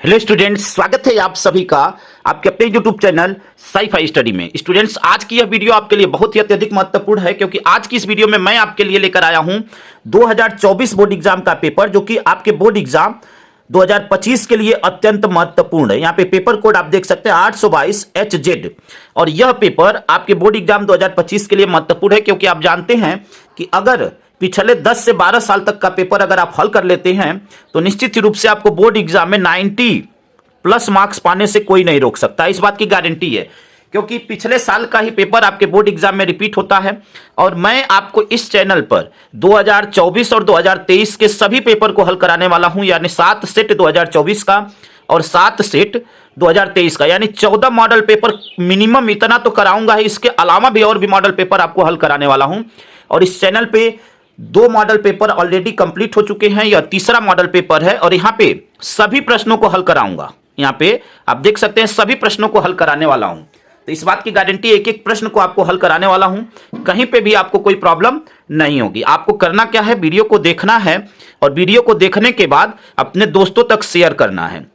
Hello students, स्वागत है आप सभी का आपके अपने यूट्यूब चैनल साई-फाई स्टडी में। स्टूडेंट्स, आज की यह वीडियो आपके लिए बहुत ही अत्यधिक महत्वपूर्ण है क्योंकि आज की इस वीडियो में मैं आपके लिए लेकर आया हूं 2024 बोर्ड एग्जाम का पेपर, जो कि आपके बोर्ड एग्जाम 2025 के लिए अत्यंत महत्वपूर्ण है। यहाँ पे पेपर कोड आप देख सकते हैं 822 HZ, और यह पेपर आपके बोर्ड एग्जाम 2025 के लिए महत्वपूर्ण है क्योंकि आप जानते हैं कि अगर पिछले 10 से 12 साल तक का पेपर अगर आप हल कर लेते हैं तो निश्चित रूप से आपको बोर्ड एग्जाम में 90 प्लस मार्क्स पाने से कोई नहीं रोक सकता। इस बात की गारंटी है क्योंकि पिछले साल का ही पेपर आपके बोर्ड एग्जाम में रिपीट होता है। और मैं आपको इस चैनल पर 2024 और 2023 के सभी पेपर को हल कराने वाला हूं, यानी 7 सेट 2024 का और 7 सेट 2023 का, यानी 14 मॉडल पेपर मिनिमम इतना तो कराऊंगा ही। इसके अलावा भी और भी मॉडल पेपर आपको हल कराने वाला हूं। और इस चैनल पे 2 मॉडल पेपर ऑलरेडी कंप्लीट हो चुके हैं, यह तीसरा मॉडल पेपर है और यहाँ पे सभी प्रश्नों को हल कराऊंगा। यहाँ पे आप देख सकते हैं सभी प्रश्नों को हल कराने वाला हूं, तो इस बात की गारंटी एक एक प्रश्न को आपको हल कराने वाला हूं। कहीं पे भी आपको कोई प्रॉब्लम नहीं होगी। आपको करना क्या है, वीडियो को देखना है और वीडियो को देखने के बाद अपने दोस्तों तक शेयर करना है।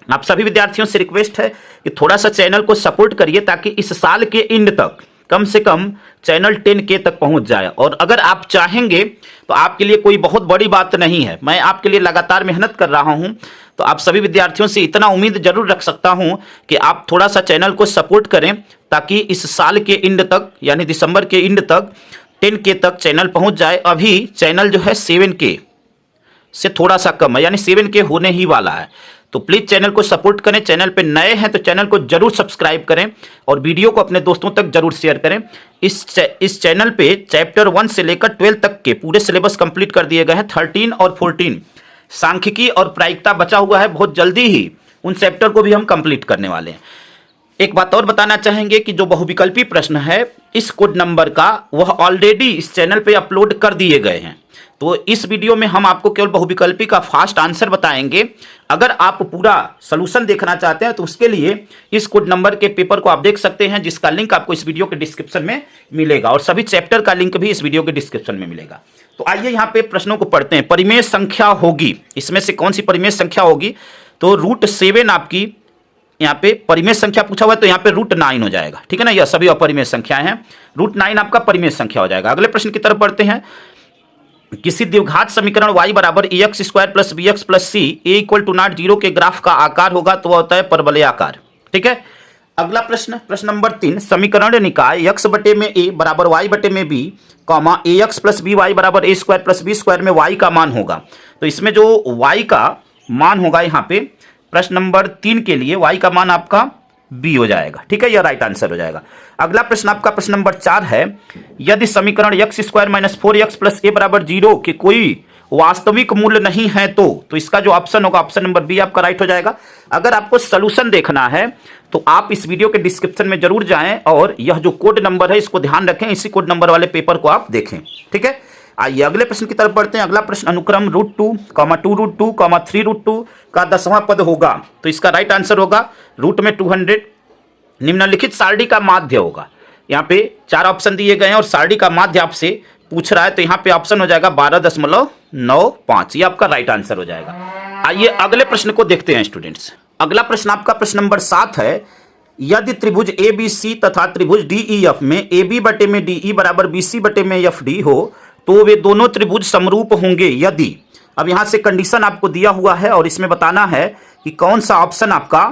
आप सभी विद्यार्थियों से रिक्वेस्ट है कि थोड़ा सा चैनल को सपोर्ट करिए ताकि इस साल के एंड तक कम से कम चैनल 10K तक पहुंच जाए। और अगर आप चाहेंगे तो आपके लिए कोई बहुत बड़ी बात नहीं है, मैं आपके लिए लगातार मेहनत कर रहा हूं। तो आप सभी विद्यार्थियों से इतना उम्मीद जरूर रख सकता हूं कि आप थोड़ा सा चैनल को सपोर्ट करें ताकि इस साल के एंड तक, यानी दिसंबर के एंड तक 10K तक चैनल पहुंच जाए। अभी चैनल जो है 7K से थोड़ा सा कम है, यानी 7K होने ही वाला है। तो प्लीज चैनल को सपोर्ट करें। चैनल पे नए हैं तो चैनल को जरूर सब्सक्राइब करें और वीडियो को अपने दोस्तों तक जरूर शेयर करें। इस चैनल पे चैप्टर 1 से लेकर 12 तक के पूरे सिलेबस कंप्लीट कर दिए गए हैं। 13 और 14 सांख्यिकी और प्रायिकता बचा हुआ है, बहुत जल्दी ही उन चैप्टर को भी हम कंप्लीट करने वाले हैं। एक बात और बताना चाहेंगे कि जो बहुविकल्पी प्रश्न है इस कोड नंबर का, वह ऑलरेडी इस चैनल पे अपलोड कर दिए गए हैं। तो इस वीडियो में हम आपको केवल बहुविकल्पी का फास्ट आंसर बताएंगे। अगर आप पूरा सॉल्यूशन देखना चाहते हैं तो उसके लिए इस कोड नंबर के पेपर को आप देख सकते हैं, जिसका लिंक आपको इस वीडियो के डिस्क्रिप्शन में मिलेगा और सभी चैप्टर का लिंक भी इस वीडियो के डिस्क्रिप्शन में मिलेगा। तो आइए यहाँ पे प्रश्नों को पढ़ते हैं। परिमेय संख्या होगी, इसमें से कौन सी परिमेय संख्या होगी? तो √7 आपकी यहाँ पे परिमेय संख्या पूछा हुआ है, तो यहाँ पे √9 हो जाएगा। ठीक है ना, यह सभी अपरिमेय संख्याएं हैं। √9 आपका परिमेय संख्या हो जाएगा। अगले प्रश्न की तरफ बढ़ते हैं। किसी द्विघात समीकरण y बराबर ax² + bx + c a = 0 के ग्राफ का आकार होगा तो वह होता है परवलय आकार। ठीक है। अगला प्रश्न नंबर 3, समीकरण निकाय x बटे में a बराबर y बटे में b, ax + by बराबर a² + b² में y का मान होगा। तो इसमें जो y का मान होगा यहाँ पे प्रश्न नंबर 3 के लिए y का मान आपका बी हो जाएगा। ठीक है, यह राइट आंसर हो जाएगा। अगला प्रश्न आपका प्रश्न नंबर 4 है, यदि समीकरण x² - 4x + a बराबर 0 के कोई वास्तविक मूल्य नहीं है तो इसका जो ऑप्शन होगा ऑप्शन नंबर बी आपका राइट हो जाएगा। अगर आपको सॉल्यूशन देखना है तो आप इस वीडियो के डिस्क्रिप्शन में जरूर जाएं और यह जो कोड नंबर है इसको ध्यान रखें, इसी कोड नंबर वाले पेपर को आप देखें। ठीक है, आइए अगले प्रश्न की तरफ बढ़ते हैं। अगला प्रश्न, अनुक्रम √2, 2√2, 3√2 का 10वां पद होगा तो इसका राइट आंसर होगा रूट में 200। निम्नलिखित सारणी का माध्य होगा। यहाँ पे 4 ऑप्शन दिए गए हैं और सारणी का माध्य आपसे पूछ रहा है, तो यहाँ पे ऑप्शन हो जाएगा 12.95। ये आपका राइट आंसर हो जाएगा। आइए अगले प्रश्न को देखते हैं स्टूडेंट्स। अगला प्रश्न आपका प्रश्न नंबर 7 है, यदि त्रिभुज ABC तथा त्रिभुज DEF में AB बटे में DE बराबर BC बटे में FD हो तो वे दोनों त्रिभुज समरूप होंगे यदि। अब यहां से कंडीशन आपको दिया हुआ है और इसमें बताना है कि कौन सा ऑप्शन आपका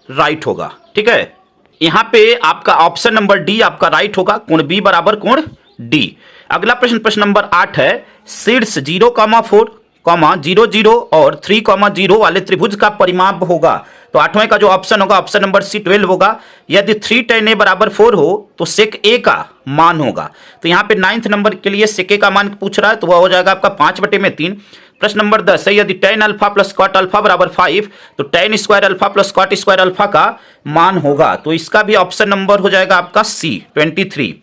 राइट होगा। ठीक है, यहां पे आपका ऑप्शन नंबर डी आपका राइट होगा, कोण B बराबर कोण D। अगला प्रश्न नंबर 8 है, शीर्ष 0,4, 0, 0 और 3,0 वाले त्रिभुज का परिमाप होगा। तो 8वें का जो ऑप्शन होगा ऑप्शन नंबर सी 12 होगा। यदि 3 tan a बराबर 4 हो तो sec a का मान होगा। तो यहाँ पे 9th नंबर के लिए sec a का मान पूछ रहा है, तो वह हो जाएगा आपका 5 बटे में 3। प्रश्न नंबर 10 है, यदि tan अल्फा + cot अल्फा बराबर 5 तो tan square alpha + cot square alpha का मान होगा। तो इसका भी ऑप्शन नंबर हो जाएगा आपका सी 23।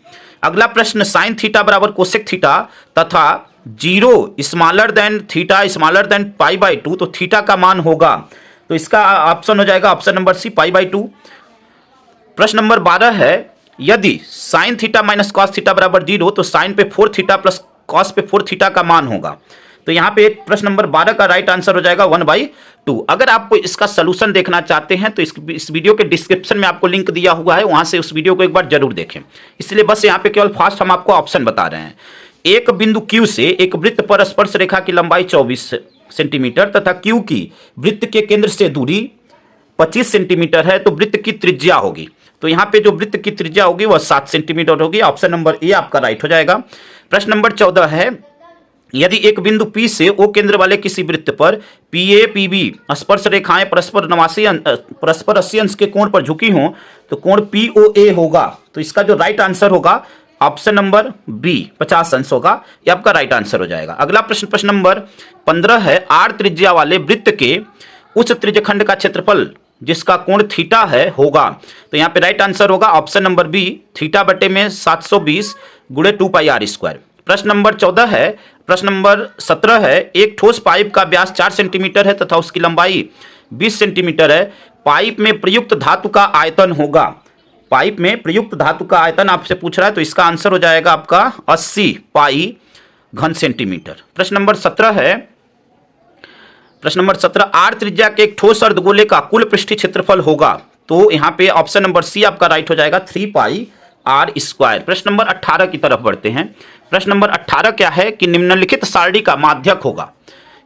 अगला प्रश्न, sin थीटा बराबर cosec थीटा तथा 0 smaller than theta smaller than π/2 तो थीटा का मान होगा। तो इसका ऑप्शन हो जाएगा ऑप्शन नंबर सी π/2। प्रश्न नंबर 12 है, यदि sin थीटा - cos थीटा बराबर 0 तो sin पे 4 थीटा + cos पे 4 थीटा का मान होगा। तो यहाँ पे प्रश्न नंबर 12 का राइट आंसर हो जाएगा 1/2। 2। अगर आप इसका सोल्यूशन देखना चाहते हैं तो इस वीडियो के डिस्क्रिप्शन में आपको लिंक दिया हुआ है, वहां से उस वीडियो को एक बार जरूर देखें। इसलिए बस यहाँ पे केवल फास्ट हम आपको ऑप्शन बता रहे हैं। एक बिंदु Q से एक वृत्त पर स्पर्श रेखा की लंबाई 24 सेंटीमीटर तथा Q की वृत्त के केंद्र से दूरी 25 सेंटीमीटर है, तो वृत्त की त्रिज्या होगी। तो यहाँ पे जो वृत्त की त्रिज्या होगी वह 7 सेंटीमीटर होगी। ऑप्शन नंबर ए आपका राइट हो जाएगा। प्रश्न नंबर 14 है, यदि एक बिंदु P से O केंद्र वाले किसी वृत्त पर PA PB स्पर्श रेखाएं परस्पर 80 अंश के कोण पर झुकी हों तो कोण POA होगा। तो इसका जो राइट आंसर होगा ऑप्शन नंबर बी 50 अंश होगा, यह आपका राइट आंसर हो जाएगा। अगला प्रश्न नंबर 15 है, R त्रिज्या वाले वृत्त के उच्च त्रिज्यखंड का क्षेत्रफल जिसका कोण थीटा है होगा। तो यहाँ पे राइट आंसर होगा ऑप्शन नंबर बी, थीटा बटे में 720 गुणे 2πr²। प्रश्न नंबर 14 है, प्रश्न नंबर 17 है, एक ठोस पाइप का व्यास 4 सेंटीमीटर है तथा उसकी लंबाई 20 सेंटीमीटर है। पाइप में प्रयुक्त धातु का आयतन होगा। पाइप में प्रयुक्त धातु का आयतन आपसे पूछ रहा है, तो इसका आंसर हो जाएगा आपका 80 पाई घन सेंटीमीटर। प्रश्न नंबर 17 है, प्रश्न नंबर 17, R त्रिज्या के एक ठोस अर्धगोले का कुल पृष्ठीय क्षेत्रफल होगा। तो यहाँ पे ऑप्शन नंबर सी आपका राइट हो जाएगा 3πr²। प्रश्न नंबर 18 की तरफ बढ़ते हैं। प्रश्न नंबर 18 क्या है कि निम्नलिखित सारणी का माध्यक होगा।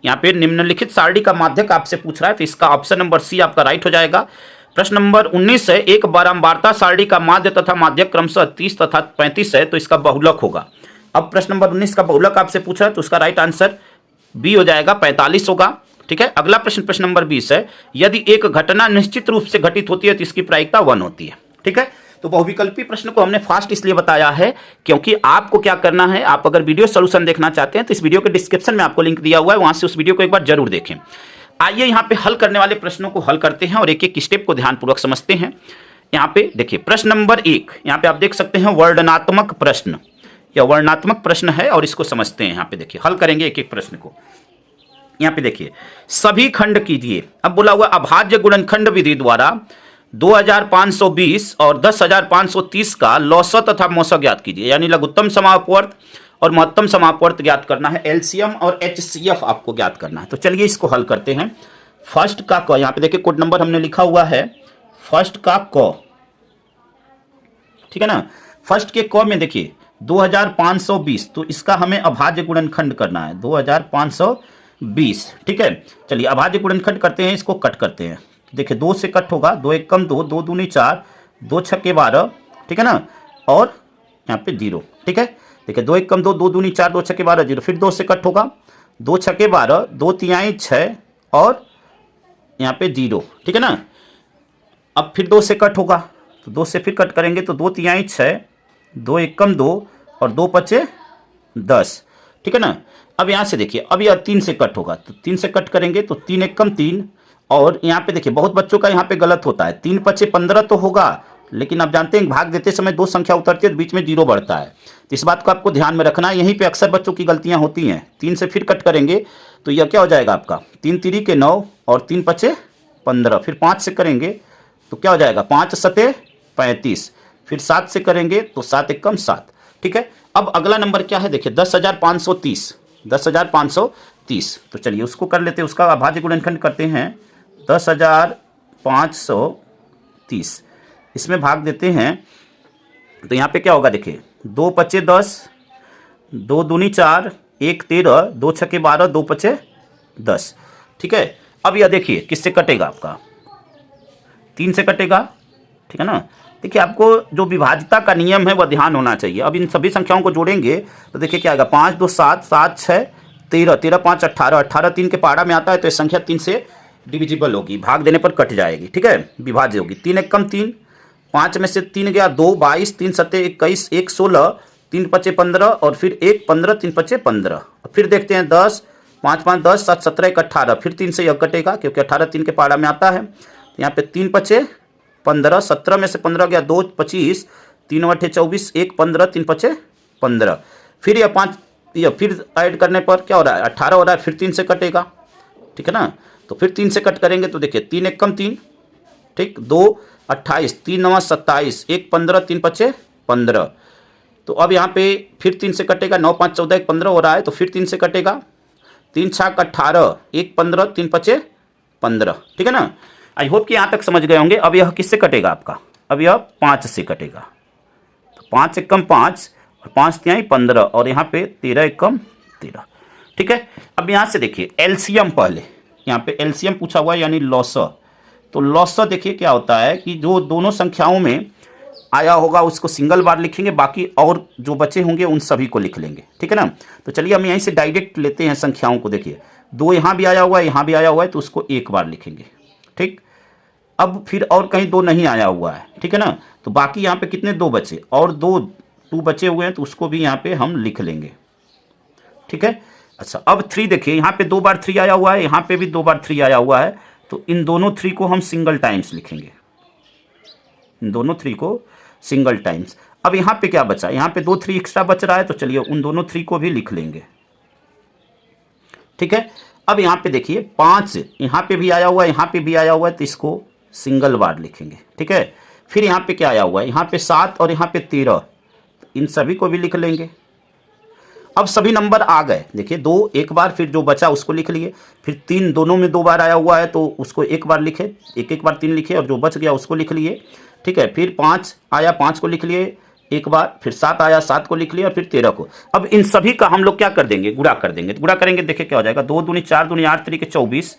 यहाँ पे निम्नलिखित सारणी का माध्यक आपसे पूछ रहा है, तो इसका ऑप्शन नंबर सी आपका राइट हो जाएगा। प्रश्न नंबर 19 है, एक बारंबारता सारणी का माध्य तथा माध्यक क्रमशः 30 तथा 35 है, तो इसका बहुलक होगा। अब प्रश्न नंबर 19 का बहुलक आपसे पूछा है, तो उसका राइट आंसर बी हो जाएगा, 45 होगा। ठीक है। अगला प्रश्न नंबर 20 है, यदि एक घटना निश्चित रूप से घटित होती है तो इसकी प्रायिकता 1 होती है। ठीक है। तो बहुविकल्पी प्रश्न को हमने फास्ट इसलिए बताया है क्योंकि आपको क्या करना है, आप अगर वीडियो सोल्यूशन देखना चाहते हैं तो इस वीडियो के डिस्क्रिप्शन में आपको लिंक दिया हुआ है, वहां से उस वीडियो को एक बार जरूर देखें। आइए यहाँ पे हल करने वाले प्रश्नों को हल करते हैं और एक एक स्टेप को ध्यानपूर्वक समझते हैं। यहाँ पे देखिए प्रश्न नंबर 1, यहाँ पे आप देख सकते हैं वर्णनात्मक प्रश्न, या वर्णनात्मक प्रश्न है और इसको समझते हैं। यहाँ पे देखिए हल करेंगे एक एक प्रश्न को। यहाँ पे देखिए सभी खंड कीजिए। अब बोला हुआ अभाज्य गुणनखंड विधि द्वारा 2520 और 10530 का लौस तथा मौसा ज्ञात कीजिए, यानी लघुत्तम समापवर्त और महत्तम समापवर्त ज्ञात करना है। एलसीएम और एचसीएफ आपको ज्ञात करना है। तो चलिए इसको हल करते हैं। फर्स्ट का क, यहाँ पे देखिए कोड नंबर हमने लिखा हुआ है फर्स्ट का क, ठीक है ना। फर्स्ट के क में देखिए 2520, तो इसका हमें अभाज्य गुणनखंड करना है 2520। ठीक है। चलिए अभाज्य गुणनखंड करते हैं, इसको कट करते हैं। देखिए 2 से कट होगा, 2 एक कम 2, 2 दूनी 4, 2 छक्के 12, ठीक है ना, और यहाँ पे 0। ठीक है। देखिए 2 एक कम 2, 2 दूनी 4, 2 छक्के 12, 0। फिर 2 से कट होगा, 2 छक्के 12, 2 तिहाई 6 और यहाँ पे 0। ठीक है ना। अब फिर 2 से कट होगा, तो 2 से फिर कट करेंगे तो 2 तिहाई 6, 2 एक कम 2 और 2 पचे 10। ठीक है ना। अब यहाँ से देखिए अब यह 3 से कट होगा, तो 3 से कट करेंगे तो 3 एक कम 3, और यहाँ पे देखिए बहुत बच्चों का यहाँ पे गलत होता है, 3 पचे 15 तो होगा, लेकिन आप जानते हैं भाग देते समय 2 संख्या उतरती है तो बीच में 0 बढ़ता है। तो इस बात को आपको ध्यान में रखना है, यहीं पे अक्सर बच्चों की गलतियां होती हैं। 3 से फिर कट करेंगे तो यह क्या हो जाएगा आपका 3 तिरी के 9 और 3 पचे 15। फिर 5 से करेंगे तो क्या हो जाएगा 5 सते 35। फिर 7 से करेंगे तो 7 एक कम 7। ठीक है। अब अगला नंबर क्या है देखिए 10530, 10530। तो चलिए उसको कर लेते हैं, उसका अभाज्य गुणनखंड करते हैं 10530। इसमें भाग देते हैं तो यहाँ पे क्या होगा देखिए 2 पचे 10, 2 दूनी 4, 1 13, 2 छक्के 12, 2 पचे 10। ठीक है। अब यह देखिए किससे कटेगा आपका 3 से कटेगा। ठीक है ना। देखिए आपको जो विभाज्यता का नियम है वह ध्यान होना चाहिए। अब इन सभी संख्याओं को जोड़ेंगे तो देखिए क्या आएगा 5 2 7, 7 6 13, 13 5 18, 18 3 के पहाड़ा में आता है, तो ये संख्या 3 से डिविजिबल होगी, भाग देने पर कट जाएगी। ठीक है। विभाज्य होगी। 3 एक कम 3, 5 में से 3 गया 2, 22, 3 सत्ते 21, 1 16, 3 पचे 15 और फिर 1 15, 3 पचे 15। फिर देखते हैं 10, 5 5 10, 7 17 1 18। फिर 3 से यह कटेगा क्योंकि 18 3 के पहाड़ा में आता है। तो यहाँ पे 3 पचे 15, 17 में से 15 गया 2 25, 3 8 24, 1 15, 3 पचे 15। फिर यह 5 यह फिर ऐड करने पर क्या हो रहा है 18 हो रहा है, फिर 3 से कटेगा। ठीक है ना। तो फिर 3 से कट करेंगे तो देखिए 3 एक कम 3, ठीक, 2 28, 3 9 27, 1 15, 3 पचे 15। तो अब यहाँ पे फिर 3 से कटेगा, 9 5 14 1 15 हो रहा है, तो फिर 3 से कटेगा, 3 6 18, 1 15, 3 पचे 15, ठीक है ना। आई होप कि यहाँ तक समझ गए होंगे। अब यह किससे कटेगा आपका, अब यह 5 से कटेगा, तो 5 एकम 5 और 5 तिहाई 15 और यहाँ पे 13 एकम 13, ठीक है। अब यहाँ से देखिए एलसीएम, पहले यहाँ पे एलसीएम पूछा हुआ है यानी लॉसा। तो लॉसा देखिए क्या होता है कि जो दोनों संख्याओं में आया होगा उसको सिंगल बार लिखेंगे, बाकी और जो बचे होंगे उन सभी को लिख लेंगे, ठीक है ना। तो चलिए हम यहीं से डायरेक्ट लेते हैं संख्याओं को। देखिए 2 यहाँ भी आया हुआ है, यहाँ भी आया हुआ है, तो उसको एक बार लिखेंगे, ठीक। अब फिर और कहीं 2 नहीं आया हुआ है, ठीक है ना। तो बाकी यहाँ पे कितने 2 बचे और 2 बचे हुए हैं, तो उसको भी यहाँ पे हम लिख लेंगे, ठीक है। अच्छा अब 3 देखिए, यहाँ पे 2 बार 3 आया हुआ है, यहाँ पे भी 2 बार 3 आया हुआ है, तो इन दोनों 3 को हम सिंगल टाइम्स लिखेंगे, इन दोनों 3 को सिंगल टाइम्स। अब यहाँ पे क्या बचा, यहाँ पे 2 3 एक्स्ट्रा बच रहा है, तो चलिए उन दोनों 3 को भी लिख लेंगे, ठीक है। अब यहाँ पे देखिए 5 यहाँ पे भी आया हुआ है, यहाँ पे भी आया हुआ है, तो इसको सिंगल बार लिखेंगे, ठीक है। फिर यहाँ पे क्या आया हुआ है, यहाँ पे 7 और यहाँ पे 13, इन सभी को भी लिख लेंगे। अब सभी नंबर आ गए, देखिए 2 एक बार, फिर जो बचा उसको लिख लिए, फिर 3 दोनों में 2 बार आया हुआ है, तो उसको एक बार लिखे, एक बार 3 लिखे, और जो बच गया उसको लिख लिए, ठीक है। फिर 5 आया, 5 को लिख लिए एक बार, फिर 7 आया, 7 को लिख लिया, और फिर 13 को। अब इन सभी का हम लोग क्या कर देंगे, गुणा कर देंगे। तो गुणा करेंगे, देखिए क्या हो जाएगा, 2 दूनी 4 दूनी 8 तरीके 24,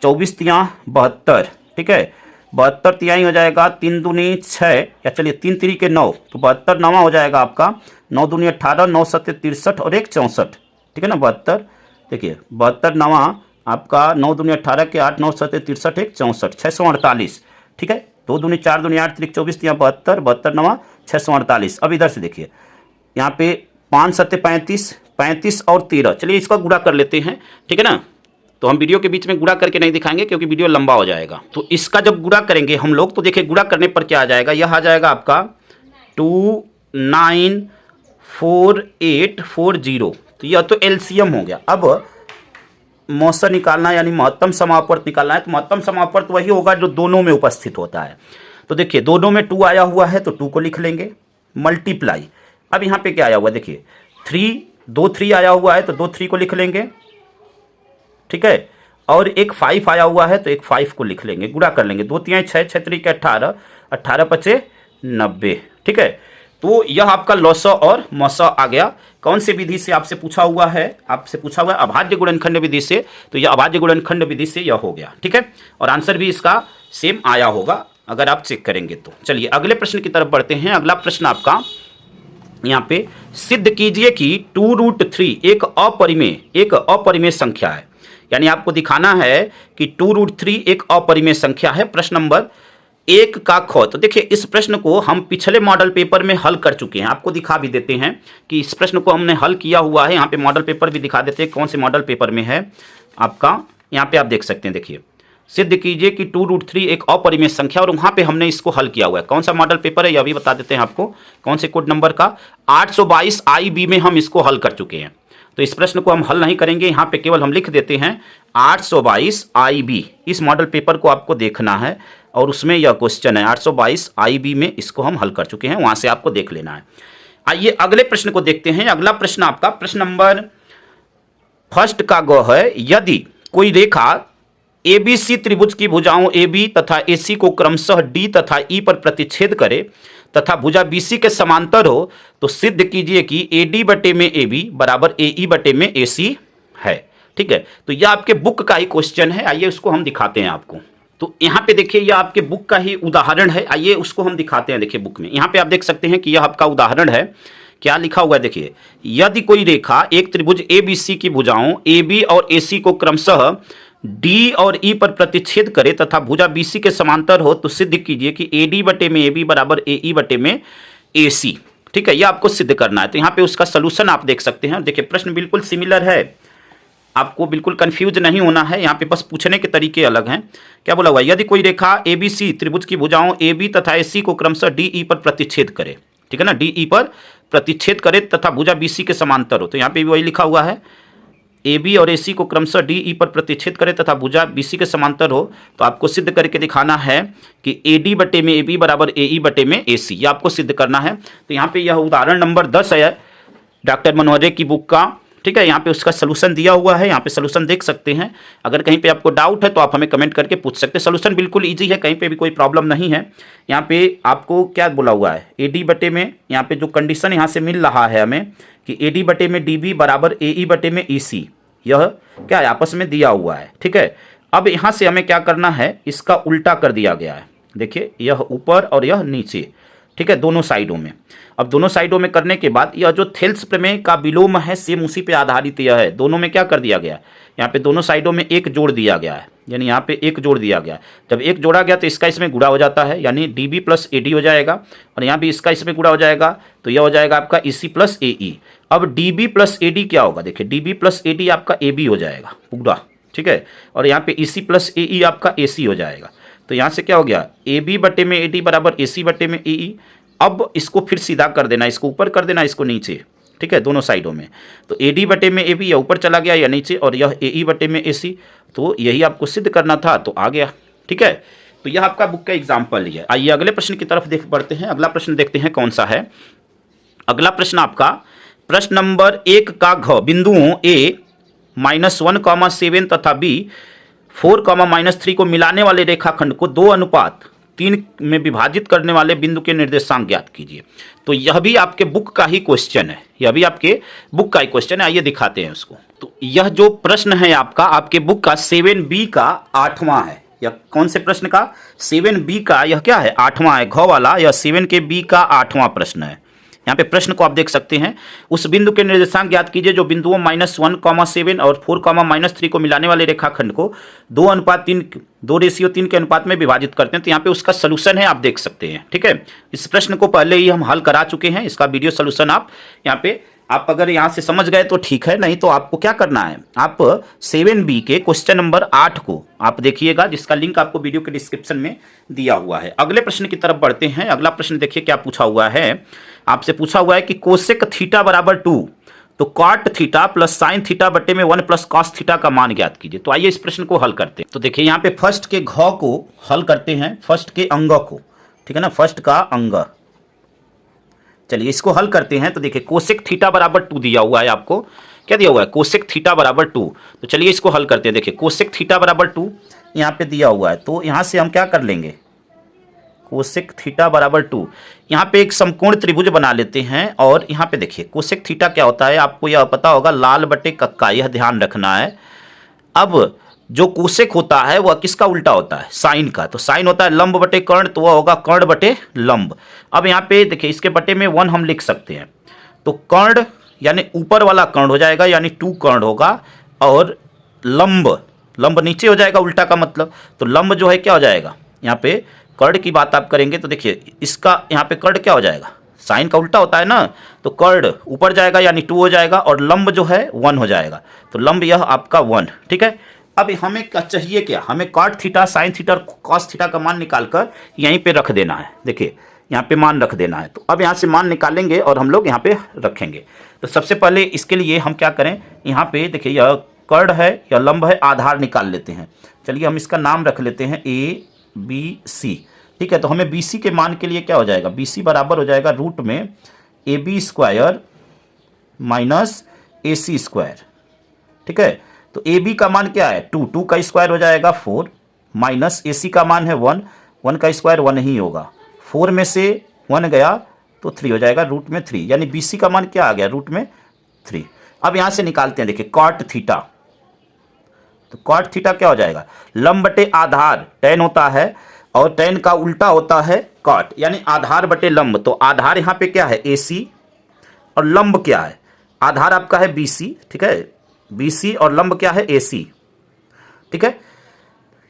24 तिया 72, ठीक है। 72 तिहाई हो जाएगा 3 दूनी 6, या चलिए 3 तरीके 9, तो 72 नवा हो जाएगा आपका, 9 दूनी 18, 9 सत्ते 63 और 1 64, ठीक है ना। 72 देखिए 72 नवा आपका 9 दूनी 18 के 8, 9 सत्ते 63 1 64, 648, ठीक है। 2 दूनी 4 दूनी 8 तरीक 24 तिया 72, 72 नवा 648। अब इधर से देखिए यहाँ पे 5 सत्ते 35, 35 और 13, चलिए इसका गुणा कर लेते हैं, ठीक है ना। तो हम वीडियो के बीच में गुणा करके नहीं दिखाएंगे क्योंकि वीडियो लंबा हो जाएगा। तो इसका जब गुणा करेंगे हम लोग, तो देखिए गुणा करने पर क्या आ जाएगा, यह आ जाएगा आपका 294840। तो यह तो एलसीएम हो गया। अब मौसा निकालना यानी महत्तम समापवर्त निकालना है, तो महत्तम समापवर्त वही होगा जो दोनों में उपस्थित होता है। तो देखिए दोनों में 2 आया हुआ है, तो 2 को लिख लेंगे, मल्टीप्लाई। अब यहाँ पे क्या आया हुआ है, देखिए 2 3 आया हुआ है, तो 2 3 को लिख लेंगे, ठीक है। और एक 5 आया हुआ है, तो एक 5 को लिख लेंगे, गुणा कर लेंगे, 2 तिहाई 6, 6 तरीके 18, 18 पचे 90, ठीक है। तो यह आपका लॉसा और मौसा आ गया। कौन से विधि से आपसे पूछा हुआ है, आपसे पूछा हुआ है अभाज्य गुणनखंड विधि से, तो यह अभाज्य गुणनखंड विधि से यह हो गया, ठीक है। और आंसर भी इसका सेम आया होगा अगर आप चेक करेंगे तो। चलिए अगले प्रश्न की तरफ बढ़ते हैं। अगला प्रश्न आपका यहाँ पे, सिद्ध कीजिए कि 2√3 एक अपरिमेय संख्या है। यानी आपको दिखाना है कि 2√3 एक अपरिमेय संख्या है। प्रश्न नंबर 1 का ख। तो देखिए इस प्रश्न को हम पिछले मॉडल पेपर में हल कर चुके हैं, आपको दिखा भी देते हैं कि इस प्रश्न को हमने हल किया हुआ है। यहाँ पे मॉडल पेपर भी दिखा देते हैं, कौन से मॉडल पेपर में है आपका, यहाँ पे आप देख सकते हैं। देखिए सिद्ध कीजिए कि 2√3 एक अपरिमेय संख्या, और वहाँ पे हमने इसको हल किया हुआ है। कौन सा मॉडल पेपर है यह भी बता देते हैं आपको, कौन से कोड नंबर का, 822 IB में हम इसको हल कर चुके हैं। तो इस प्रश्न को हम हल नहीं करेंगे, यहाँ पे केवल हम लिख देते हैं 822 IB। इस मॉडल पेपर को आपको देखना है और उसमें यह क्वेश्चन है 822 IB में, इसको हम हल कर चुके हैं, वहाँ से आपको देख लेना है। आइए अगले प्रश्न को देखते हैं। अगला प्रश्न आपका प्रश्न नंबर 1 का ग है, यदि कोई रेखा ABC त्रिभुज की भुजाओं AB तथा AC को क्रमशः D तथा E पर प्रतिच्छेद करे तथा भुजा BC के समांतर हो, तो सिद्ध कीजिए कि AD बटे में AB बराबर AE बटे में AC है, ठीक है। तो यह आपके बुक का ही क्वेश्चन है, आइए उसको हम दिखाते हैं आपको। तो यहाँ पे देखिए यह आपके बुक का ही उदाहरण है, आइए उसको हम दिखाते हैं। देखिए बुक में यहाँ पे आप देख सकते हैं कि यह आपका उदाहरण है, क्या लिखा हुआ है देखिए, यदि कोई रेखा एक त्रिभुज ABC की भुजाओं AB और AC को क्रमशः D और E पर प्रतिच्छेद करे तथा भुजा BC के समांतर हो, तो सिद्ध कीजिए कि AD बटे में AB बराबर AE बटे में AC, ठीक है। यह आपको सिद्ध करना है। तो यहाँ पे उसका सलूशन आप देख सकते हैं। देखिए प्रश्न बिल्कुल सिमिलर है, आपको बिल्कुल कंफ्यूज नहीं होना है, यहाँ पे बस पूछने के तरीके अलग हैं। क्या बोला हुआ है, यदि कोई रेखा ABC त्रिभुज की भुजाओं AB तथा AC को क्रमशः DE पर प्रतिच्छेद करे, ठीक है ना, DE पर प्रतिच्छेद करे तथा भुजा BC के समांतर हो, तो यहाँ पे भी वही लिखा हुआ है, AB और AC को क्रमशः DE पर प्रतिच्छेद करे तथा भुजा BC के समांतर हो, तो आपको सिद्ध करके दिखाना है कि AD बटे में AB बराबर AE बटे में AC, ये आपको सिद्ध करना है। तो यहाँ पे यह उदाहरण नंबर 10 है डॉक्टर मनोहरे की बुक का, ठीक है, यहाँ पे उसका सोल्यूशन दिया हुआ है, यहाँ पे सोल्यूशन देख सकते हैं। अगर कहीं पे आपको डाउट है तो आप हमें कमेंट करके पूछ सकते हैं। सोल्यूशन बिल्कुल इजी है, कहीं पे भी कोई प्रॉब्लम नहीं है। यहाँ पे आपको क्या बोला हुआ है, AD बटे में, यहाँ पे जो कंडीशन यहाँ से मिल रहा है हमें कि AD बटे में DB बराबर AE बटे में EC, यह क्या है आपस में दिया हुआ है। ठीक है, अब यहाँ से हमें क्या करना है, इसका उल्टा कर दिया गया है। देखिए, यह ऊपर और यह नीचे, ठीक है, दोनों साइडों में। अब दोनों साइडों में करने के बाद यह जो थेल्स प्रमेय का विलोम है सेम उसी पे आधारित यह है। दोनों में क्या कर दिया गया, यहाँ पे दोनों साइडों में एक जोड़ दिया गया है, यानी यहाँ पे एक जोड़ दिया गया। जब एक जोड़ा गया तो इसका इसमें गुणा हो जाता है, यानी DB प्लस AD हो जाएगा, और यहाँ भी इसका इसमें गुणा हो जाएगा, तो यह हो जाएगा आपका EC प्लस AE। अब DB प्लस AD क्या होगा, देखिए DB प्लस AD आपका AB हो जाएगा पूरा, ठीक है, और यहाँ पे EC प्लस AE आपका AC हो जाएगा। तो यहाँ से क्या हो गया, AB बटे में AD बराबर AC बटे में AE। अब इसको फिर सीधा कर देना, इसको ऊपर कर देना, इसको नीचे, ठीक है, दोनों साइडों में। तो AD बटे में AB या ऊपर चला गया या नीचे, और यह AE बटे में AC, तो यही आपको सिद्ध करना था, तो आ गया। ठीक है, तो यह आपका बुक का एग्जाम्पल है। आइए अगले प्रश्न की तरफ देख बढ़ते हैं। अगला प्रश्न देखते हैं कौन सा है। अगला प्रश्न आपका प्रश्न नंबर 1 का घ बिंदुओं A -1, 7 तथा B 4, -3 को मिलाने वाले रेखाखंड को 2:3 में विभाजित करने वाले बिंदु के निर्देशांक ज्ञात कीजिए। तो यह भी आपके बुक का ही क्वेश्चन है, यह भी आपके बुक का ही क्वेश्चन है। आइए दिखाते हैं उसको। तो यह जो प्रश्न है आपका आपके बुक का 7B का 8वां है। यह कौन से प्रश्न का, 7B का, यह क्या है 8वां है, घ वाला, यह 7 के B का 8वां प्रश्न है। यहाँ पे प्रश्न को आप देख सकते हैं, उस बिंदु के निर्देशांक ज्ञात कीजिए जो बिंदुओं -1, 7 और 4, -3 को मिलाने वाले रेखाखंड को 2:3 के अनुपात में विभाजित करते हैं। तो यहाँ पे उसका सलूशन है, आप देख सकते हैं। ठीक है, इस प्रश्न को पहले ही हम हल करा चुके हैं, इसका वीडियो सलूशन आप यहाँ पे, आप अगर यहाँ से समझ गए तो ठीक है, नहीं तो आपको क्या करना है, आप 7B के क्वेश्चन नंबर 8 को आप देखिएगा, जिसका लिंक आपको वीडियो के डिस्क्रिप्शन में दिया हुआ है। अगले प्रश्न की तरफ बढ़ते हैं। अगला प्रश्न देखिए क्या पूछा हुआ है, आपसे पूछा हुआ है कि कोसेक थीटा बराबर 2, तो cot theta plus sine theta बटे में 1 प्लस कॉस थीटा का मान ज्ञात कीजिए। तो आइए इस प्रश्न को हल करते हैं। तो देखिए यहाँ पे फर्स्ट के घ को हल करते हैं, फर्स्ट के अंग को, ठीक है ना, फर्स्ट का अंग। चलिए इसको हल करते हैं। तो देखिए कोसेक थीटा बराबर 2 दिया हुआ है, आपको क्या दिया हुआ है, कोसेक थीटा बराबर 2। तो चलिए इसको हल करते हैं। देखिए कोसेक थीटा बराबर 2 यहाँ पे दिया हुआ है, तो यहाँ से हम क्या कर लेंगे, कोसेक थीटा बराबर 2, यहाँ पे एक समकोण त्रिभुज बना लेते हैं। और यहाँ पे देखिए कोसेक थीटा क्या होता है, आपको यह पता होगा, लाल बटे कक्का, यह ध्यान रखना है। अब जो कोसेक होता है वह किसका उल्टा होता है, साइन का। तो साइन होता है लंब बटे कर्ण, तो वह होगा कर्ण बटे लंब। अब यहाँ पे देखिए इसके बटे में 1 हम लिख सकते हैं, तो कर्ण यानी ऊपर वाला कर्ण हो जाएगा, यानी 2 कर्ण होगा, और लंब नीचे हो जाएगा, उल्टा का मतलब। तो लंब जो है क्या हो जाएगा, यहाँ पे कर्ण की बात आप करेंगे तो देखिए इसका यहाँ पे कर्ण क्या हो जाएगा, साइन का उल्टा होता है ना, तो कर्ण ऊपर जाएगा यानी 2 हो जाएगा, और लंब जो है 1 हो जाएगा। तो लंब यह आपका 1, ठीक है। अब हमें क्या चाहिए, क्या हमें cot theta, sine theta, cos theta का मान निकालकर यहीं पे रख देना है। देखिए यहाँ पे मान रख देना है। तो अब यहाँ से मान निकालेंगे और हम लोग यहाँ पे रखेंगे। तो सबसे पहले इसके लिए हम क्या करें, यहाँ पे देखिए यह कर्ण है, यह लंब है, आधार निकाल लेते हैं। चलिए हम इसका नाम रख लेते हैं ABC, ठीक है। तो हमें BC के मान के लिए क्या हो जाएगा, BC बराबर हो जाएगा रूट में AB² माइनस AC², ठीक है। तो AB का मान क्या है 2, 2 का स्क्वायर हो जाएगा 4, माइनस AC का मान है 1, 1 का स्क्वायर 1 ही होगा, 4 में से 1 गया तो 3 हो जाएगा, रूट में 3, यानी BC का मान क्या आ गया, रूट में 3। अब यहाँ से निकालते हैं, देखिए कॉट थीटा, तो कॉट थीटा क्या हो जाएगा, लंब बटे आधार, tan होता है, और tan का उल्टा होता है कॉट, यानी आधार बटे लंब। तो आधार यहाँ पे क्या है AC, और लंब क्या है, आधार आपका है BC, ठीक है, BC और लंब क्या है AC, ठीक है।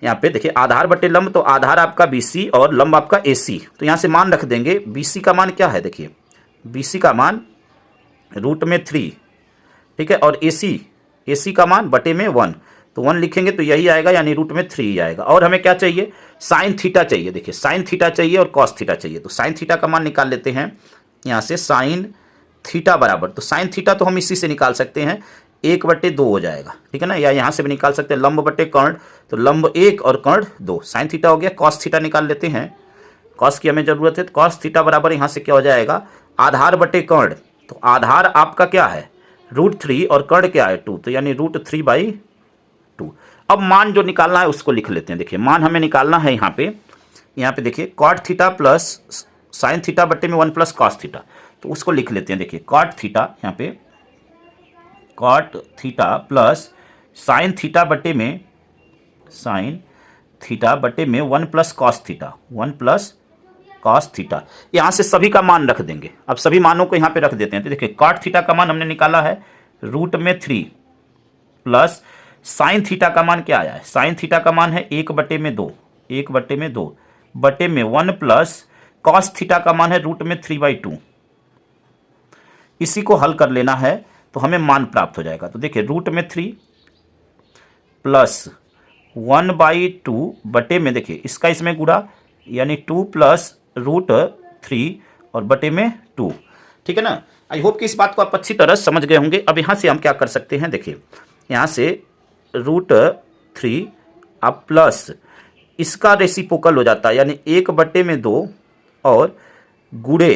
यहाँ पे देखिए आधार बटे लंब, तो आधार आपका BC और लंब आपका AC। तो यहाँ से मान रख देंगे, BC का मान क्या है, देखिए BC का मान रूट में 3, ठीक है, और AC का मान बटे में 1, तो 1 लिखेंगे तो यही आएगा, यानी रूट में 3 आएगा। और हमें क्या चाहिए, साइन थीटा चाहिए। देखिए साइन थीटा चाहिए और कॉस थीटा चाहिए। तो साइन थीटा का मान निकाल लेते हैं यहाँ से, साइन थीटा बराबर, तो साइन थीटा तो हम इसी से निकाल सकते हैं, 1/2 हो जाएगा, ठीक है ना, या यहाँ से भी निकाल सकते हैं, लंब बटे कर्ण, तो लंब 1 और कर्ण 2, साइन थीटा हो गया। कॉस थीटा निकाल लेते हैं, कॉस की हमें जरूरत है, तो कॉस थीटा बराबर यहाँ से क्या हो जाएगा, आधार बटे कर्ण, तो आधार आपका क्या है √3 और कर्ण क्या है 2, तो यानी √3/2। अब मान जो निकालना है उसको लिख लेते हैं। देखिए मान हमें निकालना है यहाँ पे देखिए cot theta plus sine theta बट्टे में 1 प्लस कॉस थीटा, तो उसको लिख लेते हैं। देखिए cot थीटा यहाँ पे cot theta plus sine theta बट्टे में 1 plus cos theta, 1 plus cos theta. यहाँ से सभी का मान रख देंगे। अब सभी मानों को यहाँ पे रख देते हैं। तो देखिए cot थीटा का मान हमने निकाला है √3 प्लस साइन थीटा का मान क्या आया है, साइन थीटा का मान है 1/2, 1/2 बटे में 1 प्लस कॉस थीटा का मान है √3/2। इसी को हल कर लेना है तो हमें मान प्राप्त हो जाएगा। तो देखिए √3 प्लस 1/2 बटे में देखिए इसका इसमें गुणा यानी 2 प्लस √3 और बटे में 2। ठीक है ना। आई होप कि इस बात को आप अच्छी तरह समझ गए होंगे। अब यहाँ से हम क्या कर सकते हैं, देखिए यहाँ से √3 अब प्लस इसका रेसिप्रोकल हो जाता है यानी 1/2 और गुणे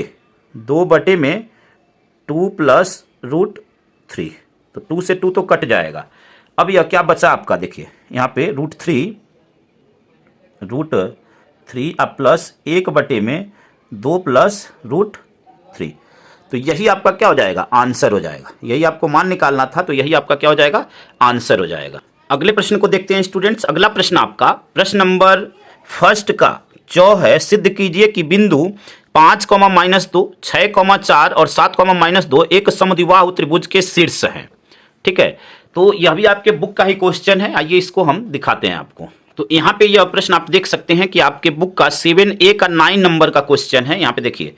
2/2 प्लस √3, तो 2 से 2 तो कट जाएगा। अब यह क्या बचा आपका, देखिए यहाँ पे √3 अब प्लस 1/2 प्लस √3, तो यही आपका क्या हो जाएगा, आंसर हो जाएगा। यही आपको मान निकालना था, तो यही आपका क्या हो जाएगा, आंसर हो जाएगा। अगले प्रश्न को देखते हैं स्टूडेंट्स। अगला प्रश्न आपका प्रश्न नंबर फर्स्ट का जो है, सिद्ध कीजिए कि बिंदु 5, -2, 6, 4 और 7, -2 एक समद्विबाहु त्रिभुज के शीर्ष हैं। ठीक है, तो यह भी आपके बुक का ही क्वेश्चन है। आइए इसको हम दिखाते हैं आपको। तो यहाँ पे यह प्रश्न आप देख सकते हैं कि आपके बुक का 7A का 9 नंबर का क्वेश्चन है। यहाँ पे देखिए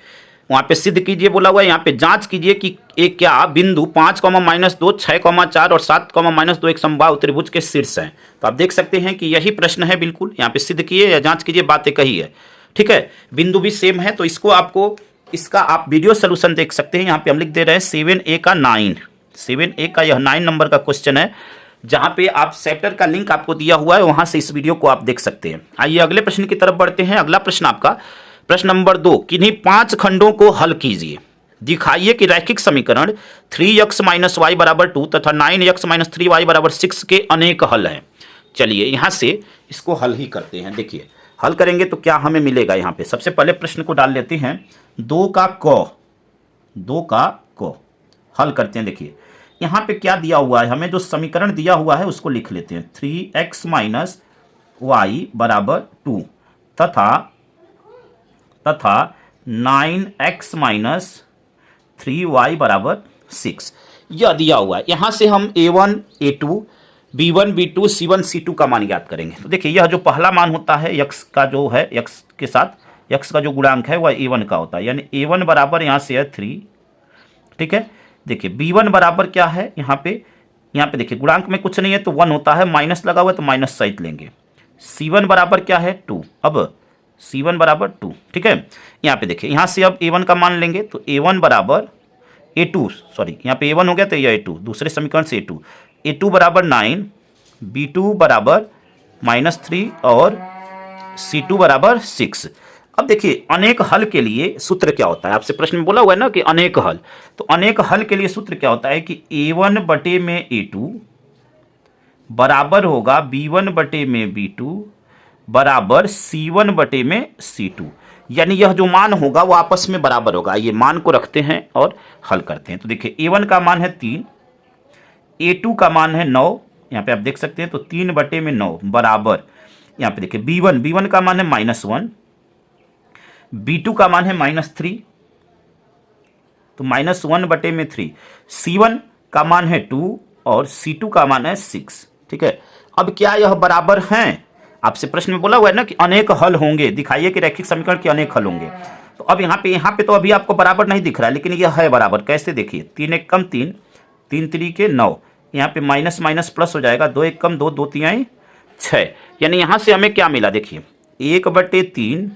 वहाँ पे सिद्ध कीजिए बोला हुआ है, यहाँ पे जांच कीजिए कि एक क्या बिंदु 5, -2, 6, 4 और 7, -2 एक समबाहु त्रिभुज के शीर्ष हैं। तो आप देख सकते हैं कि यही प्रश्न है बिल्कुल। यहाँ पे सिद्ध कीजिए या जांच कीजिए, बातें कही है। ठीक है, बिंदु भी सेम है, तो इसको आपको इसका आप वीडियो सोल्यूशन देख सकते हैं। यहाँ पे हम लिख दे रहे हैं 7A का 9, 7A का यह 9 नंबर का क्वेश्चन है, जहाँ पे आप चैप्टर का लिंक आपको दिया हुआ है, वहाँ से इस वीडियो को आप देख सकते हैं। आइए अगले प्रश्न की तरफ बढ़ते हैं। अगला प्रश्न आपका प्रश्न नंबर 2, किन्हीं 5 खंडों को हल कीजिए। दिखाइए कि रैखिक समीकरण 3x - y = 2 तथा 9x - 3y = 6 के अनेक हल हैं। चलिए यहाँ से इसको हल ही करते हैं। देखिए हल करेंगे तो क्या हमें मिलेगा। यहाँ पे सबसे पहले प्रश्न को डाल लेते हैं, 2 का क हल करते हैं। देखिए यहाँ पे क्या दिया हुआ है, हमें जो समीकरण दिया हुआ है उसको लिख लेते हैं। 3x - y = 2 तथा 9x - 3y = 6, यह दिया हुआ है। यहाँ से हम a1, a2, b1, b2, c1, c2 का मान ज्ञात करेंगे। तो देखिए यह जो पहला मान होता है x का, जो है x के साथ x का जो गुणांक है वह a1 का होता है, यानी a1 बराबर यहाँ से है 3। ठीक है, देखिए b1 बराबर क्या है, यहाँ पे देखिए गुणांक में कुछ नहीं है तो 1 होता है, माइनस लगा हुआ है तो माइनस सहित लेंगे। c1 बराबर क्या है 2, अब c1 बराबर 2। ठीक है, यहाँ पे देखिए यहाँ से अब a1 का मान लेंगे तो a1 बराबर a2, सॉरी यहाँ पे a1 हो गया तो यह a2, दूसरे समीकरण से a2 बराबर 9, b2 बराबर -3 और c2 बराबर 6। अब देखिए अनेक हल के लिए सूत्र क्या होता है, आपसे प्रश्न में बोला हुआ है ना कि अनेक हल, तो अनेक हल के लिए सूत्र क्या होता है कि a1 बटे में a2 बराबर होगा b1 बटे में b2 बराबर c1 बटे में c2, यानी यह जो मान होगा वो आपस में बराबर होगा। ये मान को रखते हैं और हल करते हैं। तो देखिए a1 का मान है 3, a2 का मान है 9, यहाँ पे आप देख सकते हैं, तो 3 बटे में 9 बराबर, यहाँ पे देखिए b1 का मान है -1, b2 का मान है -3, तो -1 बटे में 3, c1 का मान है 2 और c2 का मान है 6। ठीक है, अब क्या यह बराबर हैं, आपसे प्रश्न में बोला हुआ है ना कि अनेक हल होंगे, दिखाइए कि रैखिक समीकरण के अनेक हल होंगे। तो अब यहाँ पे तो अभी आपको बराबर नहीं दिख रहा है, लेकिन यह है बराबर। कैसे, देखिए 3 1 कम 3, 3 3 के 9, यहाँ पे माइनस माइनस प्लस हो जाएगा, 2 1 कम 2, 2 3 6, यानी यहाँ से हमें क्या मिला, देखिए 1/3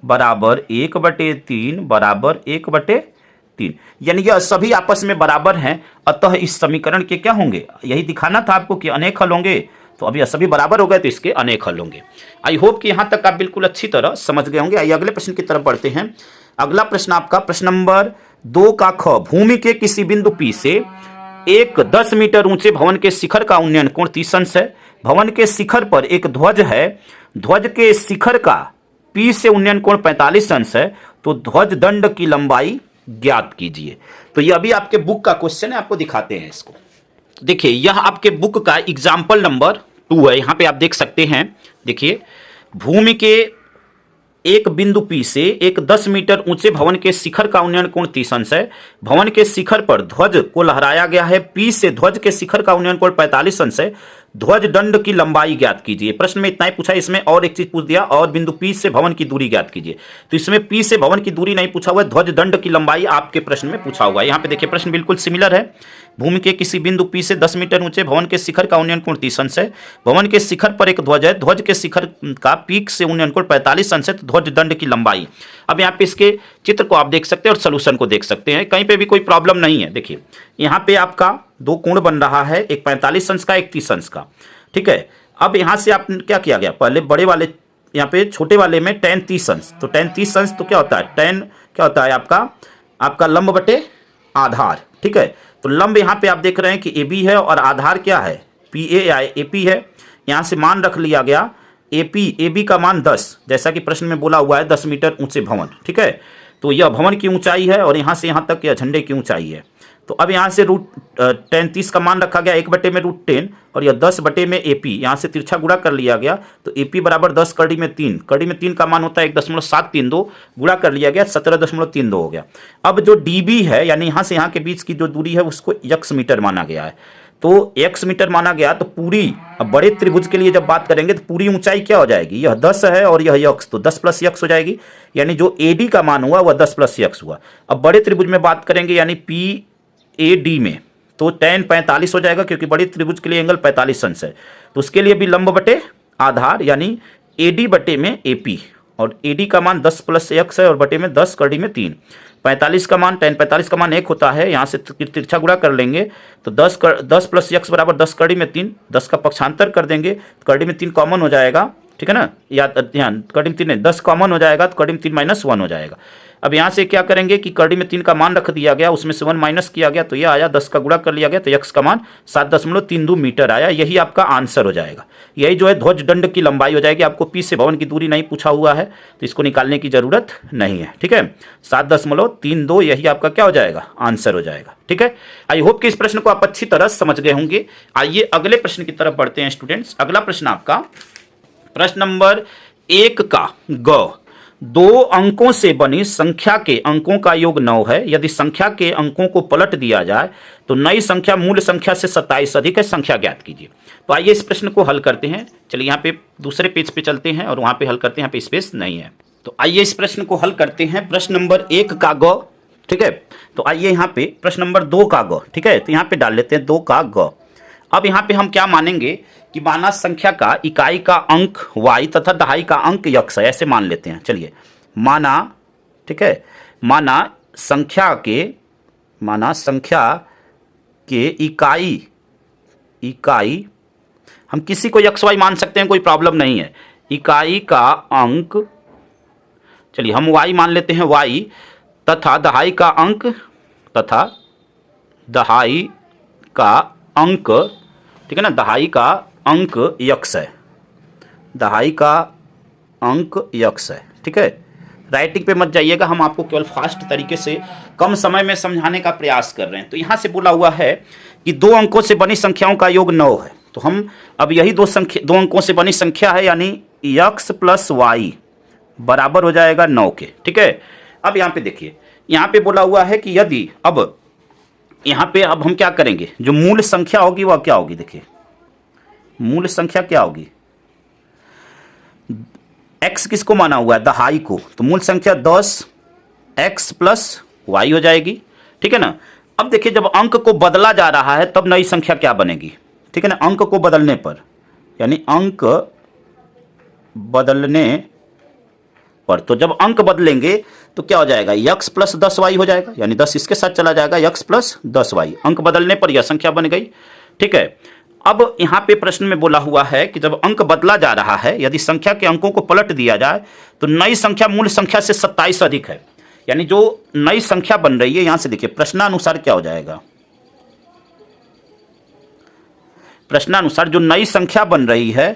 बराबर 1/3 बराबर 1/3, यानी यह सभी आपस में बराबर हैं। अतः इस समीकरण के क्या होंगे, यही दिखाना था आपको कि अनेक हल होंगे, तो अब यह सभी बराबर हो गए तो इसके अनेक हल होंगे। आई होप कि यहाँ तक आप बिल्कुल अच्छी तरह समझ गए होंगे। आइए अगले प्रश्न की तरफ बढ़ते हैं। अगला प्रश्न आपका प्रश्न नंबर 2 का ख, भूमि के किसी बिंदु P से एक 10 मीटर ऊंचे भवन के शिखर का उन्नयन कोण 30 अंश है। भवन के शिखर पर एक ध्वज है, ध्वज के शिखर का P से उन्नयन कोण 45 अंश है, तो ध्वज दंड की लंबाई ज्ञात कीजिए। तो ये अभी आपके बुक का क्वेश्चन है, आपको दिखाते हैं इसको। देखिए यह आपके बुक का एग्जाम्पल नंबर 2 है। यहां पे आप देख सकते हैं, देखिए भूमि के एक बिंदु P से एक 10 मीटर ऊंचे भवन के शिखर का उन्नयन कोण 30 अंश है। भवन के शिखर पर ध्वज को लहराया गया है, P से ध्वज के शिखर का उन्नयन कोण 45 अंश है। ध्वज दंड की लंबाई ज्ञात कीजिए। प्रश्न में इतना ही पूछा, इसमें और एक चीज पूछ दिया, और बिंदु P से भवन की दूरी ज्ञात कीजिए। तो इसमें P से भवन की दूरी नहीं पूछा हुआ है, ध्वज दंड की लंबाई आपके प्रश्न में पूछा हुआ है। यहाँ पे देखिए प्रश्न बिल्कुल सिमिलर है। भूमि के किसी बिंदु P से 10 मीटर ऊंचे भवन के शिखर का उन्नयन कोण 30 अंश है। भवन के शिखर पर एक ध्वज है, ध्वज के शिखर का पीक से उन्नयन कोण 45 अंश है, तो ध्वज दंड की लंबाई। अब यहाँ पे इसके चित्र को आप देख सकते हैं और सोल्यूशन को देख सकते हैं, कहीं पे भी कोई प्रॉब्लम नहीं है। देखिए यहाँ पे आपका दो कोण बन रहा है, एक 45 अंश का, एक 30 अंश का, ठीक है। अब यहाँ से आप क्या किया गया, पहले बड़े वाले, यहाँ पे छोटे वाले में tan 30 अंश, तो tan 30 अंश तो क्या होता है, tan क्या होता है आपका लंब बटे आधार, ठीक है। तो लंब यहाँ पे आप देख रहे हैं कि AB है और आधार क्या है, PA या AP है। यहाँ से मान रख लिया गया AB का मान 10, जैसा कि प्रश्न में बोला हुआ है 10 मीटर ऊंचे भवन, ठीक है। तो यह भवन की ऊंचाई है और यहाँ से यहाँ तक यह झंडे की ऊंचाई है। तो अब यहाँ से tan 30 का मान रखा गया 1/√10 और यह 10/में AP, यहाँ से तिरछा गुणा कर लिया गया, तो AP बराबर 10 कड़ी में 3, कड़ी में 3 का मान होता है 1.732, गुणा कर लिया गया 17.32 हो गया। अब जो DB है, यानी यहाँ से यहाँ के बीच की जो दूरी है उसको x मीटर माना गया है। तो x मीटर माना गया, तो पूरी, अब बड़े त्रिभुज के लिए जब बात करेंगे तो पूरी ऊंचाई क्या हो जाएगी, यह 10 है और यह x, तो 10 + x हो जाएगी, यानी जो AD का मान हुआ वह 10 + x हुआ। अब बड़े त्रिभुज में बात करेंगे यानी PAD में, तो tan 45 हो जाएगा, क्योंकि बड़ी त्रिभुज के लिए एंगल 45 अंश है। तो उसके लिए भी लंब बटे आधार यानी AD बटे में AP, और AD का मान 10 + x है और बटे में 10 कड़ी में 3। 45 का मान, tan 45 का मान 1 होता है, यहाँ से तिरछा गुणा कर लेंगे तो 10 + x बराबर 10 कड़ी में 3, 10 का पक्षांतर कर देंगे, कड़ी में 3 कॉमन हो जाएगा, ठीक है ना, या ध्यान कड़ी में 3 नहीं, 10 कॉमन हो जाएगा तो कड़ी में 3 - 1 हो जाएगा। अब यहाँ से क्या करेंगे कि कड़ी में 3 का मान रख दिया गया, उसमें से 1 माइनस किया गया, तो यह आया 10 का गुणा कर लिया गया, तो x का मान 7.32 मीटर आया। यही आपका आंसर हो जाएगा। यही जो है ध्वज दंड की लंबाई हो जाएगी। आपको P से भवन की दूरी नहीं पूछा हुआ है, तो इसको निकालने की जरूरत नहीं है, ठीक है। 7.32 यही आपका क्या हो जाएगा, आंसर हो जाएगा, ठीक है। आई होप कि इस प्रश्न को आप अच्छी तरह समझ गए होंगे। आइए अगले प्रश्न की तरफ बढ़ते हैं स्टूडेंट्स। अगला प्रश्न आपका प्रश्न नंबर 1 का ग, 2 अंकों से बनी संख्या के अंकों का योग 9 है। यदि संख्या के अंकों को पलट दिया जाए तो नई संख्या मूल संख्या से 27 अधिक है, संख्या ज्ञात कीजिए। तो आइए इस प्रश्न को हल करते हैं। चलिए यहाँ पे दूसरे पेज पे चलते हैं और वहाँ पे हल करते हैं, यहाँ पे स्पेस नहीं है। तो आइए इस प्रश्न को हल करते हैं। प्रश्न नंबर 1 का ग, ठीक है। तो आइए यहाँ पे प्रश्न नंबर 2 का ग, ठीक है। तो यहाँ पे डाल लेते हैं 2 का ग। अब यहाँ पे हम क्या मानेंगे कि माना संख्या का इकाई का अंक y तथा दहाई का अंक x है, ऐसे मान लेते हैं। चलिए माना, ठीक है, माना संख्या के इकाई हम किसी को x y मान सकते हैं, कोई प्रॉब्लम नहीं है। इकाई का अंक, चलिए हम y मान लेते हैं, y तथा दहाई का अंक ठीक है ना, दहाई का अंक x है, दहाई का अंक x है, ठीक है। राइटिंग पे मत जाइएगा, हम आपको केवल फास्ट तरीके से कम समय में समझाने का प्रयास कर रहे हैं। तो यहाँ से बोला हुआ है कि 2 अंकों से बनी संख्याओं का योग 9 है। तो हम अब यही 2 अंकों से बनी संख्या है, यानी x + y बराबर हो जाएगा 9 के, ठीक है। अब यहाँ पे देखिए, यहाँ पे बोला हुआ है कि यदि, अब यहाँ पे अब हम क्या करेंगे, जो मूल संख्या होगी वह क्या होगी, देखिए मूल संख्या क्या होगी, x किसको माना हुआ है, दहाई को, तो मूल संख्या 10x + y हो जाएगी, ठीक है ना। अब देखिए जब अंक को बदला जा रहा है तब नई संख्या क्या बनेगी, ठीक है ना। अंक को बदलने पर, यानी अंक बदलने पर, तो जब अंक बदलेंगे तो क्या हो जाएगा, x + 10y हो जाएगा, यानी 10 इसके साथ चला जाएगा, x + 10y। अंक बदलने पर यह संख्या बन गई, ठीक है। अब यहाँ पे प्रश्न में बोला हुआ है कि जब अंक बदला जा रहा है, यदि संख्या के अंकों को पलट दिया जाए तो नई संख्या मूल संख्या से 27 अधिक है, यानी जो नई संख्या बन रही है, यहाँ से देखिए प्रश्नानुसार क्या हो जाएगा, प्रश्नानुसार जो नई संख्या बन रही है,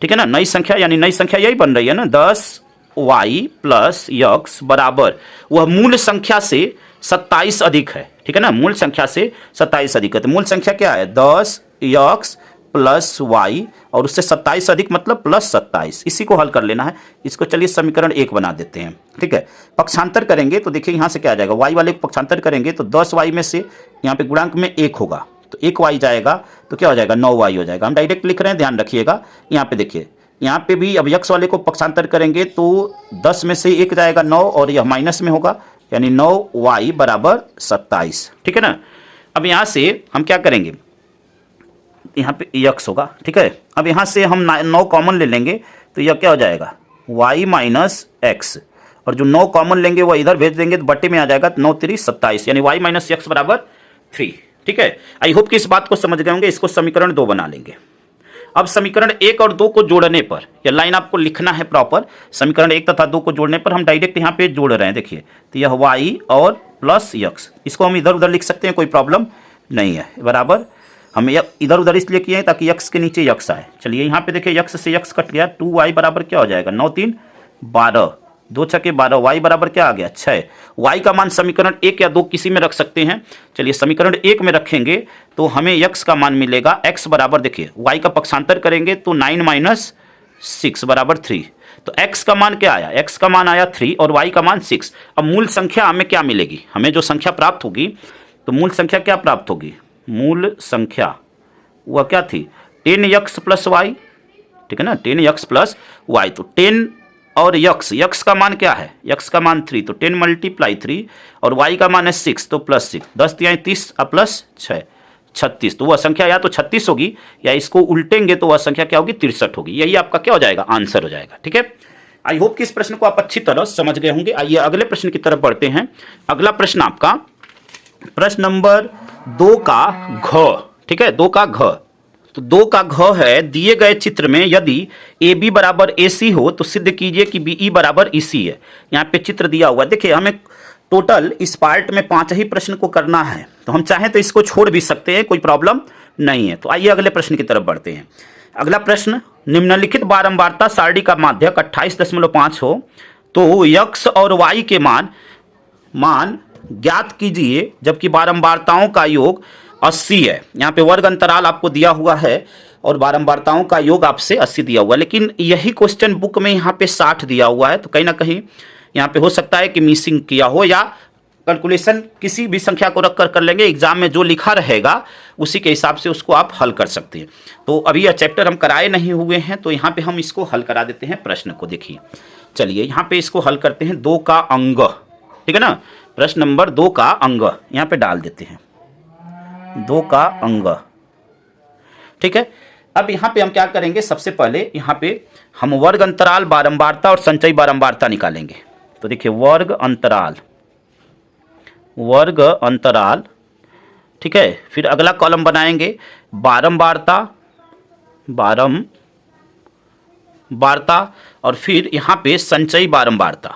ठीक है ना, नई संख्या यानी नई संख्या यही बन रही है ना, 10y प्लस यक्स बराबर वह मूल संख्या से 27 अधिक है, ठीक है ना, मूल संख्या से 27 अधिक है। तो मूल संख्या क्या है, 10x प्लस वाई और उससे 27 अधिक मतलब प्लस 27, इसी को हल कर लेना है। इसको चलिए समीकरण 1 बना देते हैं, ठीक है। पक्षांतर करेंगे तो देखिए यहाँ से क्या आ जाएगा, y वाले को पक्षांतर करेंगे तो 10y में से यहाँ पे गुणांक में 1 होगा तो 1y जाएगा तो क्या हो जाएगा, 9y हो जाएगा। हम डायरेक्ट लिख रहे हैं, ध्यान रखिएगा। यहाँ पे देखिए, यहाँ पे भी अब यक्स वाले को पक्षांतर करेंगे तो 10 में से 1 जाएगा 9 और यह माइनस में होगा, यानी 9y बराबर 27, ठीक है ना। अब यहाँ से हम क्या करेंगे, यहाँ पे यक्स होगा, ठीक है। अब यहाँ से हम 9 कॉमन ले लेंगे तो यह क्या हो जाएगा, y माइनस एक्स, और जो 9 कॉमन लेंगे वो इधर भेज देंगे तो बट्टे में आ जाएगा 9 3 27, यानी y माइनस एक्स बराबर 3, ठीक है। आई होप कि इस बात को समझ गए होंगे। इसको समीकरण 2 बना लेंगे। अब समीकरण 1 और 2 को जोड़ने पर, यह लाइन आपको लिखना है प्रॉपर, समीकरण 1 तथा 2 को जोड़ने पर हम डायरेक्ट यहाँ पे जोड़ रहे हैं, देखिए। तो यह y और प्लस यक्स, इसको हम इधर उधर लिख सकते हैं, कोई प्रॉब्लम नहीं है, बराबर। हम इधर उधर इसलिए किए हैं ताकि यक्स के नीचे यक्स आए। चलिए यहाँ पे देखिए, यक्स से यक्स कट गया, 2y बराबर क्या हो जाएगा, 9 3 12, 2 छके 12, y बराबर क्या आ गया, 6। y का मान समीकरण 1 या 2 किसी में रख सकते हैं। चलिए समीकरण 1 में रखेंगे तो हमें x का मान मिलेगा, x बराबर देखिए y का पक्षांतर करेंगे तो 9 माइनस 6 बराबर 3। तो x का मान क्या आया, x का मान आया 3 और y का मान 6। अब मूल संख्या हमें क्या मिलेगी, हमें जो संख्या प्राप्त होगी, तो मूल संख्या क्या प्राप्त होगी, मूल संख्या वह क्या थी, 10x प्लस वाई, ठीक है ना, 10x प्लस वाई। तो 10 और यक्स का मान क्या है, यक्स का मान 3, तो 10 मल्टीप्लाई 3 और y का मान है 6 तो प्लस 6, 10 3 30 प्लस 6 36। तो वह संख्या या तो 36 होगी या इसको उल्टेंगे तो वह संख्या क्या होगी, 63 होगी। यही आपका क्या हो जाएगा, आंसर हो जाएगा, ठीक है। आई होप कि इस प्रश्न को आप अच्छी तरह समझ गए होंगे। आइए अगले प्रश्न की तरफ बढ़ते हैं। अगला प्रश्न आपका प्रश्न नंबर 2 का घ, ठीक है, 2 का घ। तो 2 का घ है, दिए गए चित्र में यदि AB बराबर AC हो तो सिद्ध कीजिए कि BE बराबर EC है। यहाँ पे चित्र दिया हुआ है, देखिए हमें टोटल इस पार्ट में 5 ही प्रश्न को करना है, तो हम चाहें तो इसको छोड़ भी सकते हैं, कोई प्रॉब्लम नहीं है। तो आइए अगले प्रश्न की तरफ बढ़ते हैं। अगला प्रश्न, निम्नलिखित बारंबारता सारणी का माध्यक 28.5 हो तो यक्स और वाई के मान ज्ञात कीजिए, जबकि बारंबारताओं का योग 80 है। यहाँ पे वर्ग अंतराल आपको दिया हुआ है और बारंबारताओं का योग आपसे 80 दिया हुआ है, लेकिन यही क्वेश्चन बुक में यहाँ पे 60 दिया हुआ है। तो कहीं ना कहीं यहाँ पे हो सकता है कि मिसिंग किया हो, या कैलकुलेशन किसी भी संख्या को रख कर लेंगे। एग्जाम में जो लिखा रहेगा उसी के हिसाब से उसको आप हल कर सकते हैं। तो अभी यह चैप्टर हम कराए नहीं हुए हैं, तो यहाँ पे हम इसको हल करा देते हैं। प्रश्न को देखिए, चलिए यहाँ पे इसको हल करते हैं। 2 का अंग, ठीक है ना, प्रश्न नंबर 2 का अंग यहाँ पे डाल देते हैं, 2 का अंग, ठीक है। अब यहाँ पे हम क्या करेंगे, सबसे पहले यहाँ पे हम वर्ग अंतराल बारंबारता और संचयी बारंबारता निकालेंगे। तो देखिए वर्ग अंतराल, ठीक है। फिर अगला कॉलम बनाएंगे बारंबारता और फिर यहाँ पे संचयी बारंबारता,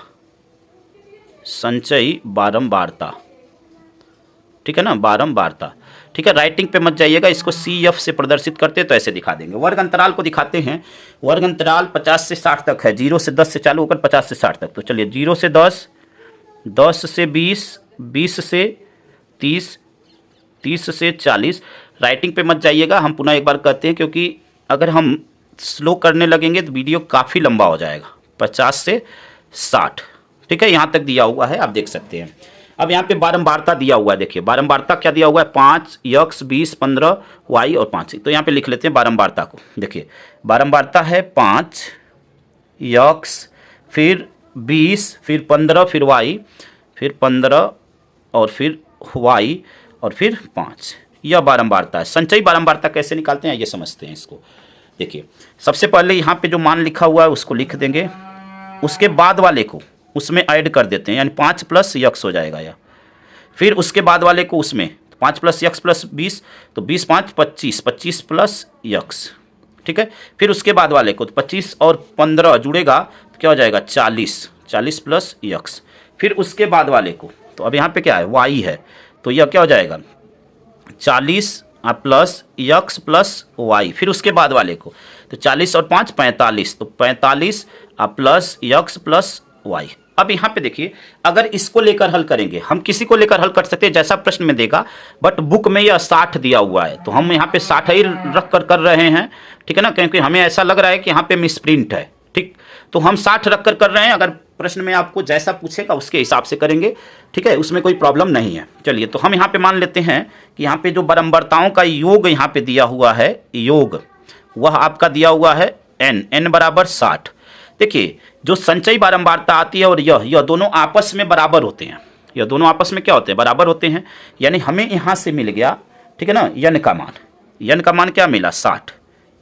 ठीक है ना, बारंबारता, ठीक है। राइटिंग पे मत जाइएगा, इसको CF से प्रदर्शित करते तो ऐसे दिखा देंगे। वर्ग अंतराल को दिखाते हैं। वर्ग अंतराल 50 से 60 तक है, 0 से 10 से चालू होकर 50 से 60 तक। तो चलिए 0 से 10, 10 से 20, 20 से 30, 30 से 40। राइटिंग पे मत जाइएगा, हम पुनः एक बार कहते हैं, क्योंकि अगर हम स्लो करने लगेंगे तो वीडियो काफ़ी लंबा हो जाएगा। 50 से 60, ठीक है, यहाँ तक दिया हुआ है, आप देख सकते हैं। अब यहाँ पे बारंबारता दिया हुआ है, देखिए बारंबारता क्या दिया हुआ है, 5 यक्स 20 15 वाई और 5। तो यहाँ पे लिख लेते हैं बारंबारता को। देखिए बारंबारता है 5 यक्स, फिर 20, फिर 15, फिर वाई, फिर 15 और फिर वाई और फिर 5। यह बारंबारता है। संचयी बारंबारता कैसे निकालते हैं ये समझते हैं इसको। देखिए सबसे पहले यहाँ पे जो मान लिखा हुआ है उसको लिख देंगे, उसके बाद वाले को उसमें ऐड कर देते हैं, यानी 5 प्लस यक्स हो जाएगा यह। फिर उसके बाद वाले को उसमें 5 प्लस यक्स प्लस 20, तो 20 5 25, 25 प्लस यक्स, ठीक है। फिर उसके बाद वाले को तो 25 और 15 जुड़ेगा तो क्या हो जाएगा 40, 40 प्लस यक्स। फिर उसके बाद वाले को, तो अब यहाँ पे क्या है वाई है, तो यह क्या हो जाएगा 40 प्लस यक्स प्लस वाई, फिर उसके बाद वाले को तो 40 और 5 45, तो 45 प्लस यक्स प्लस वाई। अब यहाँ पे देखिए, अगर इसको लेकर हल करेंगे, हम किसी को लेकर हल कर सकते हैं जैसा प्रश्न में देगा, बट बुक में यह 60 दिया हुआ है तो हम यहाँ पे 60 ही रख कर रहे हैं, ठीक है ना, क्योंकि हमें ऐसा लग रहा है कि यहाँ पे मिसप्रिंट है, ठीक, तो हम 60 रख कर रहे हैं। अगर प्रश्न में आपको जैसा पूछेगा उसके हिसाब से करेंगे, ठीक है, उसमें कोई प्रॉब्लम नहीं है। चलिए, तो हम यहाँ पे मान लेते हैं कि यहाँ पे जो बारंबारताओं का योग यहाँ पे दिया हुआ है, योग वह आपका दिया हुआ है n बराबर 60। देखिए, जो संचयी बारंबारता आती है और यह दोनों आपस में बराबर होते हैं, यह दोनों आपस में क्या होते हैं, बराबर होते हैं। यानी हमें यहाँ से मिल गया, ठीक है ना, n का मान क्या मिला, 60,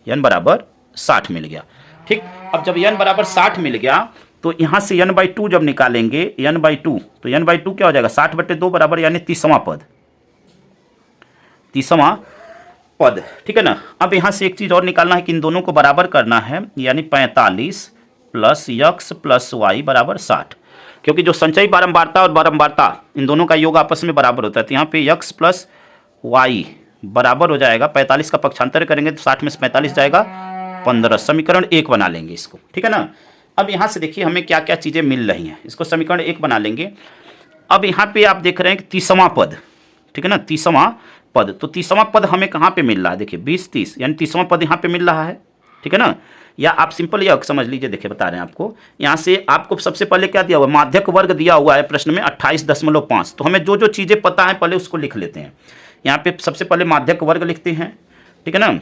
n बराबर 60 मिल गया, ठीक। अब जब n बराबर 60 मिल गया तो यहाँ से n/2 जब निकालेंगे, n/2, तो n/2 क्या हो जाएगा, 60/2 बराबर यानी 30वां पद, ठीक है ना। अब यहाँ से एक चीज़ और निकालना है कि इन दोनों को बराबर करना है, यानी 45 प्लस यक्स प्लस वाई बराबर 60, क्योंकि जो संचयी बारंबारता और बारंबारता इन दोनों का योग आपस में बराबर होता है, तो यहाँ पे यक्स प्लस वाई बराबर हो जाएगा, 45 का पक्षांतर करेंगे तो 60 में से 45 जाएगा 15, समीकरण 1 बना लेंगे इसको, ठीक है ना। अब यहाँ से देखिए हमें क्या क्या चीज़ें मिल रही हैं, इसको समीकरण 1 बना लेंगे। अब यहाँ पे आप देख रहे हैं कि 30वां पद, ठीक है ना, 30वां पद, तो 30वां पद हमें कहाँ पे मिल रहा है, देखिए 20 30, यानी 30वां पद यहाँ पे मिल रहा है, ठीक है ना। या आप सिंपल यह समझ लीजिए, देखिए बता रहे हैं आपको, यहाँ से आपको सबसे पहले क्या दिया हुआ है, माध्यक वर्ग दिया हुआ है प्रश्न में 28.5, तो हमें जो जो चीज़ें पता है पहले उसको लिख लेते हैं। यहाँ पे सबसे पहले माध्यक वर्ग लिखते हैं, ठीक है ना,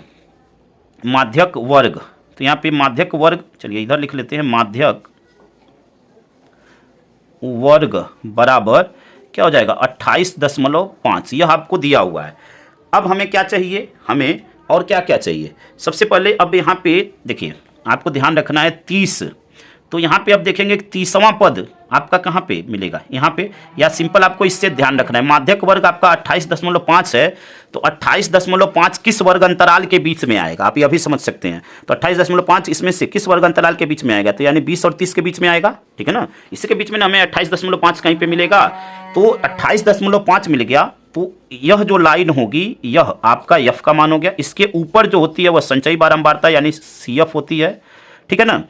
माध्यक वर्ग, तो यहाँ पे माध्यक वर्ग, चलिए इधर लिख लेते हैं, माध्यक वर्ग बराबर क्या हो जाएगा, 28.5, यह आपको दिया हुआ है। अब हमें क्या चाहिए, हमें और क्या क्या चाहिए, सबसे पहले अब यहाँ पे देखिए आपको ध्यान रखना है 30, तो यहाँ पे अब देखेंगे 30वां पद आपका कहाँ पे मिलेगा, यहाँ पे, या सिंपल आपको इससे ध्यान रखना है, माध्यक वर्ग आपका 28.5 है, तो 28.5 किस वर्ग अंतराल के बीच में आएगा, आप ये भी समझ सकते हैं। तो 28.5 इसमें से किस वर्ग अंतराल के बीच में आएगा, तो यानी 20 और 30 के बीच में आएगा, ठीक है ना, इसी के बीच में ना हमें 28.5 कहीं पे मिलेगा, तो 28.5 मिल गया, तो यह जो लाइन होगी यह आपका यफ का मान हो गया, इसके ऊपर जो होती है वह संचयी बारंबारता यानी CF होती है, ठीक है ना,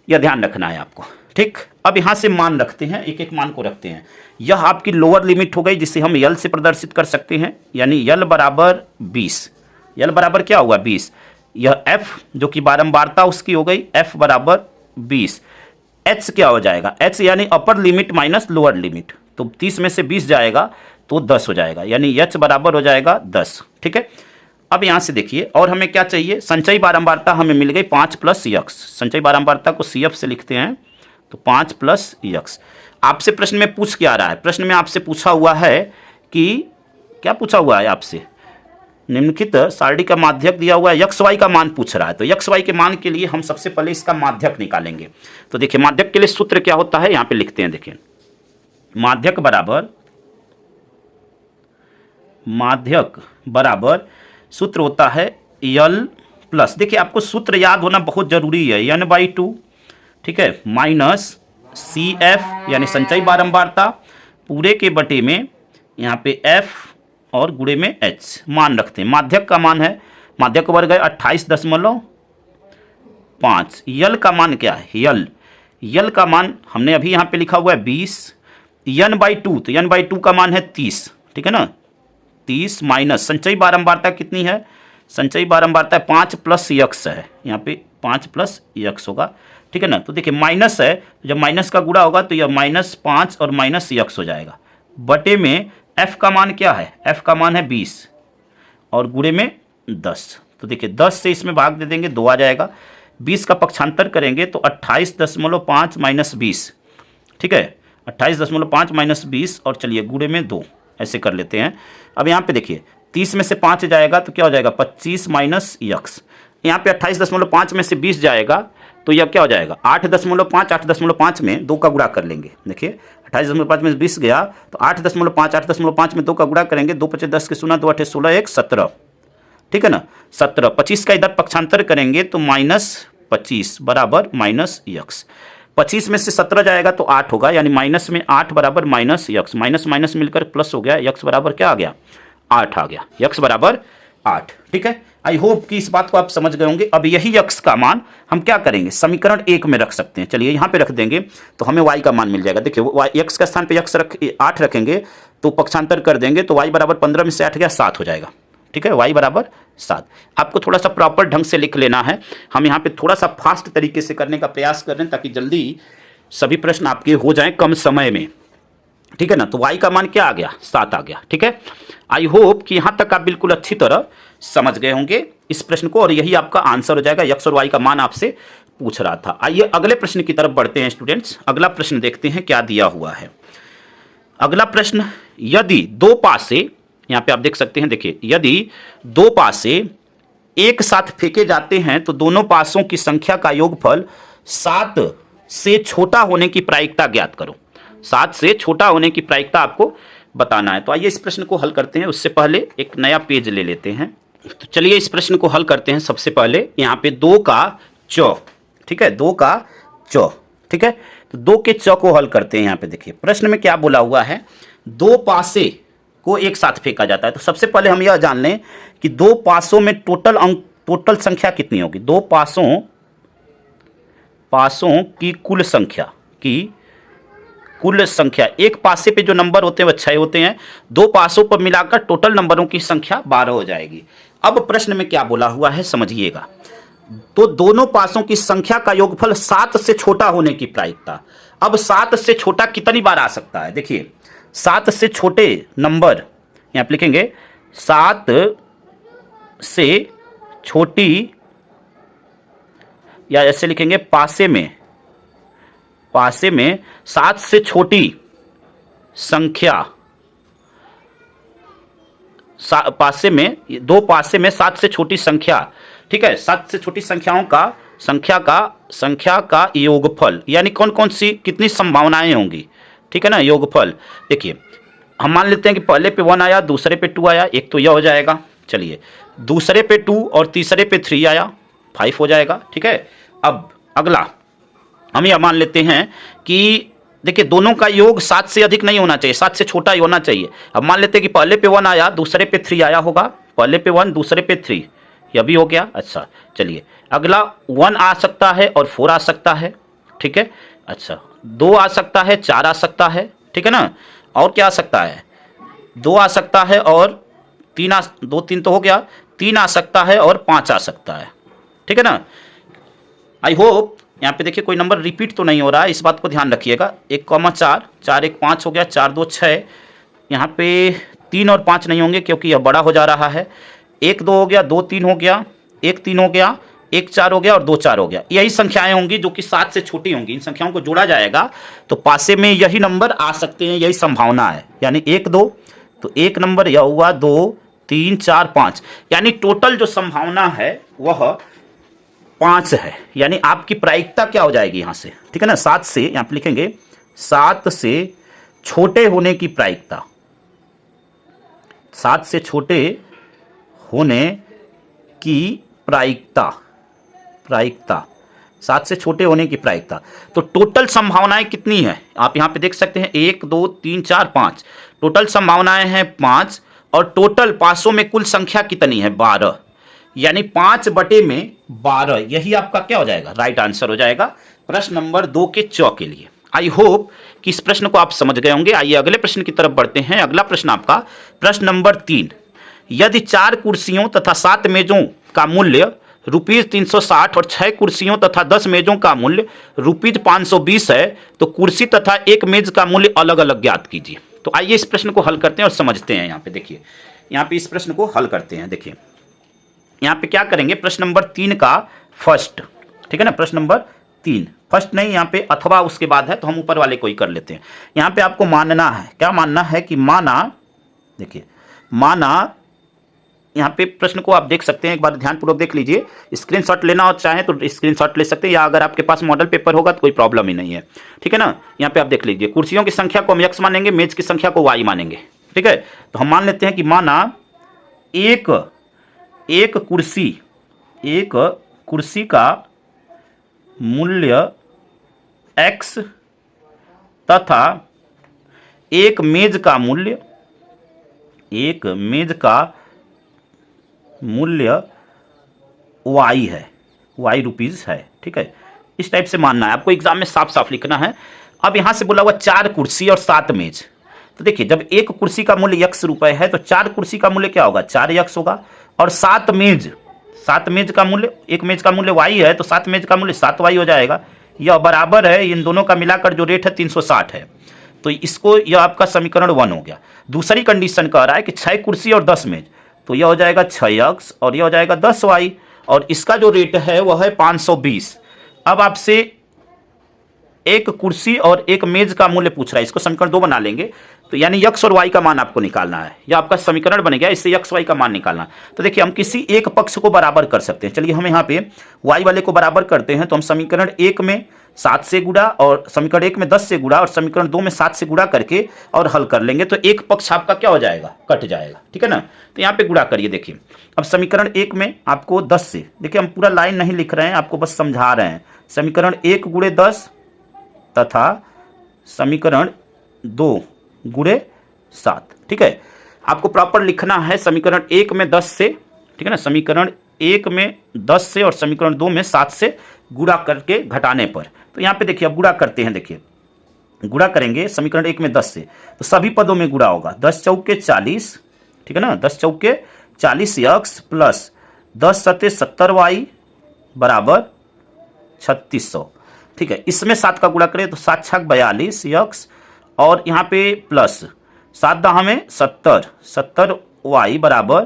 यह ध्यान रखना है आपको, ठीक। अब यहाँ से मान रखते हैं, एक एक मान को रखते हैं, यह आपकी लोअर लिमिट हो गई जिसे हम यल से प्रदर्शित कर सकते हैं, यानी यल बराबर 20, यल बराबर क्या हुआ 20, यह F जो कि बारंबारता उसकी हो गई F बराबर 20, H क्या हो जाएगा, H यानी upper limit minus lower limit, तो 30 में से 20 जाएगा तो 10 हो जाएगा, यानी H बराबर हो जाएगा 10, ठीक है। अब यहाँ से देखिए और हमें क्या चाहिए, संचयी बारंबारता हमें मिल गई 5 प्लस यक्स, संचयी बारंबारता को CF से लिखते हैं, तो 5 प्लस यक्स। आपसे प्रश्न में पूछ क्या रहा है, प्रश्न में आपसे पूछा हुआ है कि क्या पूछा हुआ है आपसे, निम्नलिखित सारणी का माध्यक दिया हुआ है, यक्स वाई का मान पूछ रहा है, तो यक्स वाई के मान के लिए हम सबसे पहले इसका माध्यक निकालेंगे। तो देखिए माध्यक के लिए सूत्र क्या होता है, यहाँ पे लिखते हैं, देखिए माध्यक बराबर सूत्र होता है यल प्लस, देखिए आपको सूत्र याद होना बहुत जरूरी है, n/2, ठीक है, माइनस CF यानी संचयी बारंबारता पूरे के बटे में यहाँ पे F और गुणे में H मान रखते हैं। माध्यक का मान है, माध्यक वर्ग है 28.5, यल का मान क्या है, यल का मान हमने अभी यहाँ पे लिखा हुआ है 20, n/2, तो n/2 का मान है 30, ठीक है ना, 30 माइनस संचयी बारंबारता कितनी है, संचयी बारंबारता 5 प्लस यक्स है, यहाँ पे 5 प्लस यक्स होगा, ठीक है ना। तो देखिए माइनस है, जब माइनस का गुणा होगा तो यह -5 और माइनस यक्स हो जाएगा, बटे में F का मान क्या है, F का मान है 20 और गुणे में 10, तो देखिए 10 से इसमें भाग दे देंगे 2 आ जाएगा, 20 का पक्षांतर करेंगे तो 28.5 माइनस 20, ठीक है, 28.5 माइनस 20 और चलिए गुणे में 2, ऐसे कर लेते हैं। अब यहाँ पे देखिए 30 में से 5 जाएगा तो क्या हो जाएगा 25 माइनस यक्स, यहाँ पे 28.5 में से 20 जाएगा तो यह क्या हो जाएगा 8.5 में 2 का गुणा कर लेंगे, देखिए 28.5 में 20 गया तो 8.5 में 2 का गुणा करेंगे, 2 × 5 = 10 के 0, 2 × 8 = 16, 1 17, ठीक है ना, 17, 25 का इधर पक्षांतर करेंगे तो -25 बराबर माइनस यक्स, 25 में से 17 जाएगा तो 8 होगा, यानी माइनस में 8 बराबर माइनस यक्स, माइनस माइनस मिलकर प्लस हो गया, यक्स बराबर क्या आ गया 8 आ गया, यक्स बराबर 8। ठीक है, आई होप कि इस बात को आप समझ गए होंगे। अब यही x का मान हम क्या करेंगे, समीकरण 1 में रख सकते हैं। चलिए यहाँ पे रख देंगे तो हमें y का मान मिल जाएगा। देखिए x का स्थान पे 8 रखेंगे तो पक्षांतर कर देंगे तो y बराबर 15 में से 8 गया 7 हो जाएगा। ठीक है, y बराबर 7। आपको थोड़ा सा प्रॉपर ढंग से लिख लेना है। हम यहाँ पे थोड़ा सा फास्ट तरीके से करने का प्रयास कर रहे हैं ताकि जल्दी सभी प्रश्न आपके हो जाएं कम समय में। ठीक है ना, तो y का मान क्या आ गया, 7 आ गया। ठीक है, आई होप कि यहाँ तक आप बिल्कुल अच्छी तरह समझ गए होंगे इस प्रश्न को और यही आपका आंसर हो जाएगा। x और y का मान आपसे पूछ रहा था। आइए अगले प्रश्न की तरफ बढ़ते हैं स्टूडेंट्स। अगला प्रश्न देखते हैं क्या दिया हुआ है। अगला प्रश्न, यदि दो पासे, यहाँ पे आप देख सकते हैं, देखिए यदि दो पासे एक साथ फेंके जाते हैं तो दोनों पासों की संख्या का योगफल 7 से छोटा होने की प्रायिकता ज्ञात करो। 7 से छोटा होने की प्रायिकता आपको बताना है। तो आइए इस प्रश्न को हल करते हैं। उससे पहले एक नया पेज ले लेते हैं। तो चलिए इस प्रश्न को हल करते हैं। सबसे पहले यहाँ पे 2 का चौ, ठीक है, 2 का चौ, ठीक है, तो 2 के चौ को हल करते हैं। यहाँ पे देखिए प्रश्न में क्या बोला हुआ है, दो पासे को एक साथ फेंका जाता है। तो सबसे पहले हम यह जान लें कि दो पासों में टोटल संख्या कितनी होगी। दो पासों की कुल संख्या, एक पासे पे जो नंबर होते हैं वह 6 होते हैं, दो पासों पर मिलाकर टोटल नंबरों की संख्या 12 हो जाएगी। अब प्रश्न में क्या बोला हुआ है समझिएगा। तो दोनों पासों की संख्या का योगफल 7 से छोटा होने की प्रायिकता। अब 7 से छोटा कितनी बार आ सकता है, देखिए 7 से छोटे नंबर यहां पे लिखेंगे, 7 से छोटी, या ऐसे लिखेंगे पासे में 7 से छोटी संख्या, पासे में, दो पासे में 7 से छोटी संख्या, ठीक है, 7 से छोटी संख्या का योगफल, यानी कौन कौन सी कितनी संभावनाएं होंगी, ठीक है ना, योगफल। देखिए हम मान लेते हैं कि पहले पे 1 आया, दूसरे पे 2 आया, एक तो यह हो जाएगा। चलिए दूसरे पे 2 और तीसरे पे 3 आया, 5 हो जाएगा। ठीक है, अब अगला हम यह मान लेते हैं कि देखिए दोनों का योग 7 से अधिक नहीं होना चाहिए, 7 से छोटा ही होना चाहिए। अब मान लेते हैं कि पहले पे 1 आया, दूसरे पे 3 आया होगा, पहले पे 1 दूसरे पे 3, यह भी हो गया। अच्छा चलिए अगला 1 आ सकता है और 4 आ सकता है, ठीक है। अच्छा 2 आ सकता है, 4 आ सकता है, ठीक है ना, और क्या आ सकता है, 2 आ सकता है और 3 2 3 तो हो गया, 3 आ सकता है और 5 आ सकता है, ठीक है ना। आई होप यहाँ पे देखिए कोई नंबर रिपीट तो नहीं हो रहा है, इस बात को ध्यान रखिएगा। 1,4, 4 1 5 हो गया, 4 2 6, यहाँ पे 3 और 5 नहीं होंगे क्योंकि यह बड़ा हो जा रहा है। 1 2 हो गया, 2 3 हो गया, 1 3 हो गया, 1 4 हो गया और 2 4 हो गया। यही संख्याएं होंगी जो कि 7 से छोटी होंगी। इन संख्याओं को जोड़ा जाएगा तो पासे में यही नंबर आ सकते हैं, यही संभावना है। यानी 1 2, तो एक नंबर यह हुआ, 2 3 4 5, यानी टोटल जो संभावना है वह 5 है। यानी आपकी प्रायिकता क्या हो जाएगी यहाँ से, ठीक है ना, 7 से, यहाँ पे लिखेंगे 7 से छोटे होने की प्रायिकता, 7 से छोटे होने की प्रायिकता, 7 से छोटे होने की प्रायिकता। तो टोटल संभावनाएं कितनी है आप यहाँ पे देख सकते हैं, 1 2 3 4 5, टोटल संभावनाएं हैं 5, और टोटल पासों में कुल संख्या कितनी है, 12, यानी 5/12, यही आपका क्या हो जाएगा, राइट आंसर हो जाएगा प्रश्न नंबर 2 के चौ के लिए। आई होप कि इस प्रश्न को आप समझ गए होंगे। आइए अगले प्रश्न की तरफ बढ़ते हैं। अगला प्रश्न आपका प्रश्न नंबर 3, यदि 4 कुर्सियों तथा 7 मेजों का मूल्य ₹360 और 6 कुर्सियों तथा 10 मेजों का मूल्य ₹520 है तो कुर्सी तथा एक मेज का मूल्य अलग अलग ज्ञात कीजिए। तो आइए इस प्रश्न को हल करते हैं और समझते हैं। यहाँ पे देखिए, यहाँ पे इस प्रश्न को हल करते हैं। देखिए यहाँ पे क्या करेंगे, प्रश्न नंबर 3 का फर्स्ट, ठीक है ना, प्रश्न नंबर 3 फर्स्ट नहीं, यहाँ पे अथवा उसके बाद है तो हम ऊपर वाले को ही कर लेते हैं। यहाँ पे आपको मानना है, क्या मानना है कि माना, देखिए माना, यहाँ पे प्रश्न को आप देख सकते हैं, एक बार ध्यानपूर्वक देख लीजिए। स्क्रीनशॉट लेना हो चाहे तो स्क्रीनशॉट ले सकते हैं, या अगर आपके पास मॉडल पेपर होगा तो कोई प्रॉब्लम ही नहीं है, ठीक है ना। यहाँ पे आप देख लीजिए, कुर्सियों की संख्या को हम x मानेंगे, मेज की संख्या को y मानेंगे, ठीक है। तो हम मान लेते हैं कि माना एक कुर्सी का मूल्य x तथा एक मेज का मूल्य वाई है, वाई रुपीज़ है, ठीक है, इस टाइप से मानना है आपको, एग्जाम में साफ साफ लिखना है। अब यहाँ से बोला हुआ 4 कुर्सी और 7 मेज, तो देखिए जब एक कुर्सी का मूल्य x रुपए है तो 4 कुर्सी का मूल्य क्या होगा, 4x होगा, और 7 मेज का मूल्य, एक मेज का मूल्य y है तो 7 मेज का मूल्य 7y हो जाएगा। यह बराबर है, इन दोनों का मिलाकर जो रेट है 360 है, तो इसको, यह आपका समीकरण 1 हो गया। दूसरी कंडीशन कह रहा है कि 6 कुर्सी और 10 मेज, तो यह हो जाएगा 6x और यह हो जाएगा 10y, और इसका जो रेट है वह है 520। अब आपसे एक कुर्सी और एक मेज का मूल्य पूछ रहा है, इसको समीकरण 2 बना लेंगे, तो यानी x और y का मान आपको निकालना है, यह आपका समीकरण बन गया, इससे x y का मान निकालना है। तो देखिए हम किसी एक पक्ष को बराबर कर सकते हैं, चलिए हम यहाँ पे y वाले को बराबर करते हैं, तो हम समीकरण 1 में 7 से गुणा और समीकरण 1 में 10 से गुणा और समीकरण 2 में 7 से गुणा करके और हल कर लेंगे, तो एक पक्ष आपका क्या हो जाएगा, कट जाएगा, ठीक है ना। तो यहाँ पे गुणा करिए, देखिए अब समीकरण 1 में आपको 10 से, देखिए हम पूरा लाइन नहीं लिख रहे हैं, आपको बस समझा रहे हैं, समीकरण 1 गुणे 10 तथा समीकरण 2 गुणे 7, ठीक है, आपको प्रॉपर लिखना है समीकरण 1 में 10 से, ठीक है ना, समीकरण 1 में 10 से और समीकरण 2 में 7 से गुणा करके घटाने पर। तो यहाँ पे देखिए अब गुणा करते हैं, देखिए गुणा करेंगे समीकरण 1 में 10 से तो सभी पदों में गुणा होगा, 10 चौके 40, ठीक है ना, 10 चौके 40x प्लस 10 सत्ते 70y बराबर 3600, ठीक है। इसमें 7 का गुणा करें तो 7 छक 42x और यहाँ पे प्लस 7 दहा में 70y बराबर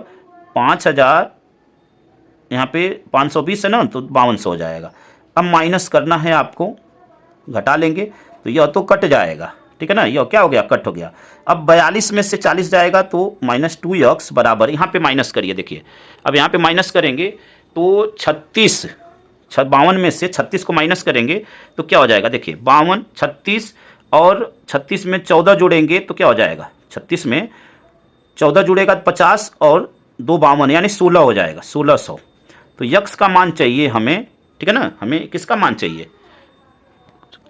5000, यहाँ पे 520 है ना, तो 5200 हो जाएगा। अब माइनस करना है आपको, घटा लेंगे तो यह तो कट जाएगा, ठीक है ना, यह क्या हो गया, कट हो गया। अब 42 में से 40 जाएगा तो -2x बराबर, यहाँ पे माइनस करिए, देखिए अब यहाँ पे माइनस करेंगे तो 52 में से 36 को माइनस करेंगे तो क्या हो जाएगा, देखिए 52, 36 और 36 में 14 जोड़ेंगे तो क्या हो जाएगा, 36 में 14 जुड़ेगा 50 और 2 52 यानी 16 हो जाएगा, 1600। तो यक्स का मान चाहिए हमें, ठीक है ना, हमें किसका मान चाहिए,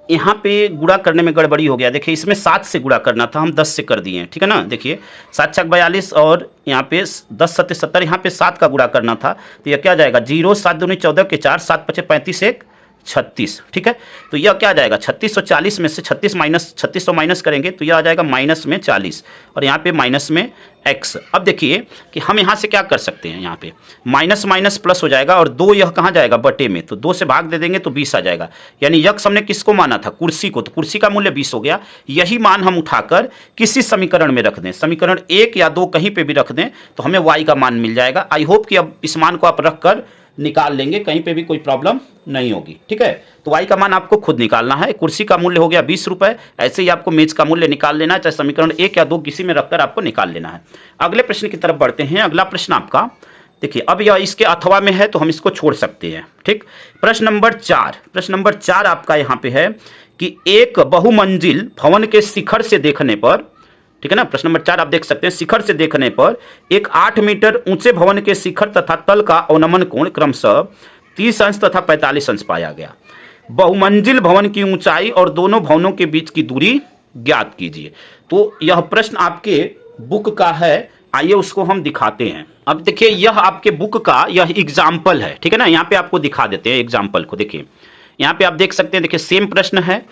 यहाँ पे गुणा करने में गड़बड़ी हो गया, देखिए इसमें 7 से गुणा करना था, हम 10 से कर दिए हैं, ठीक है ना, देखिए 7 छक 42 और यहाँ पे 10 सत्ते 70, यहाँ पे 7 का गुणा करना था, तो यह क्या जाएगा 0, 7 दूनी 14 के 4, 7 पचे 35, 1 36, ठीक है। तो यह क्या आ जाएगा 3640 में से 3600 माइनस करेंगे तो यह आ जाएगा माइनस में 40 और यहाँ पे माइनस में x। अब देखिए कि हम यहाँ से क्या कर सकते हैं, यहाँ पे माइनस माइनस प्लस हो जाएगा और 2 यह कहाँ जाएगा बटे में, तो 2 से भाग दे देंगे तो 20 आ जाएगा, यानी यक्स हमने किसको माना था, कुर्सी को, तो कुर्सी का मूल्य 20 हो गया। यही मान हम उठाकर किसी समीकरण में रख दें, समीकरण 1 या 2 कहीं पे भी रख दें तो हमें y का मान मिल जाएगा। आई होप कि अब इस मान को आप रख कर निकाल लेंगे, कहीं पे भी कोई प्रॉब्लम नहीं होगी, ठीक है। तो y का मान आपको खुद निकालना है, कुर्सी का मूल्य हो गया 20 रुपए, ऐसे ही आपको मेज का मूल्य निकाल लेना है, चाहे समीकरण 1 या 2 किसी में रखकर आपको निकाल लेना है। अगले प्रश्न की तरफ बढ़ते हैं। अगला प्रश्न आपका देखिए, अब यह इसके अथवा में है तो हम इसको छोड़ सकते हैं, ठीक। प्रश्न नंबर 4 आपका यहाँ पे है कि एक बहुमंजिल भवन के शिखर से देखने पर, ठीक है ना, प्रश्न नंबर 4 आप देख सकते हैं, शिखर से देखने पर एक 8 मीटर ऊंचे भवन के शिखर तथा तल का अवनमन कोण क्रमशः 30 अंश तथा 45 अंश पाया गया। बहुमंजिल भवन की ऊंचाई और दोनों भवनों के बीच की दूरी ज्ञात कीजिए। तो यह प्रश्न आपके बुक का है, आइए उसको हम दिखाते हैं। अब देखिए यह आपके बुक का यह एग्जाम्पल है, ठीक है ना, यहाँ पे आपको दिखा देते हैं एग्जाम्पल को। देखिए यहाँ पे आप देख सकते हैं, देखिए सेम प्रश्न है,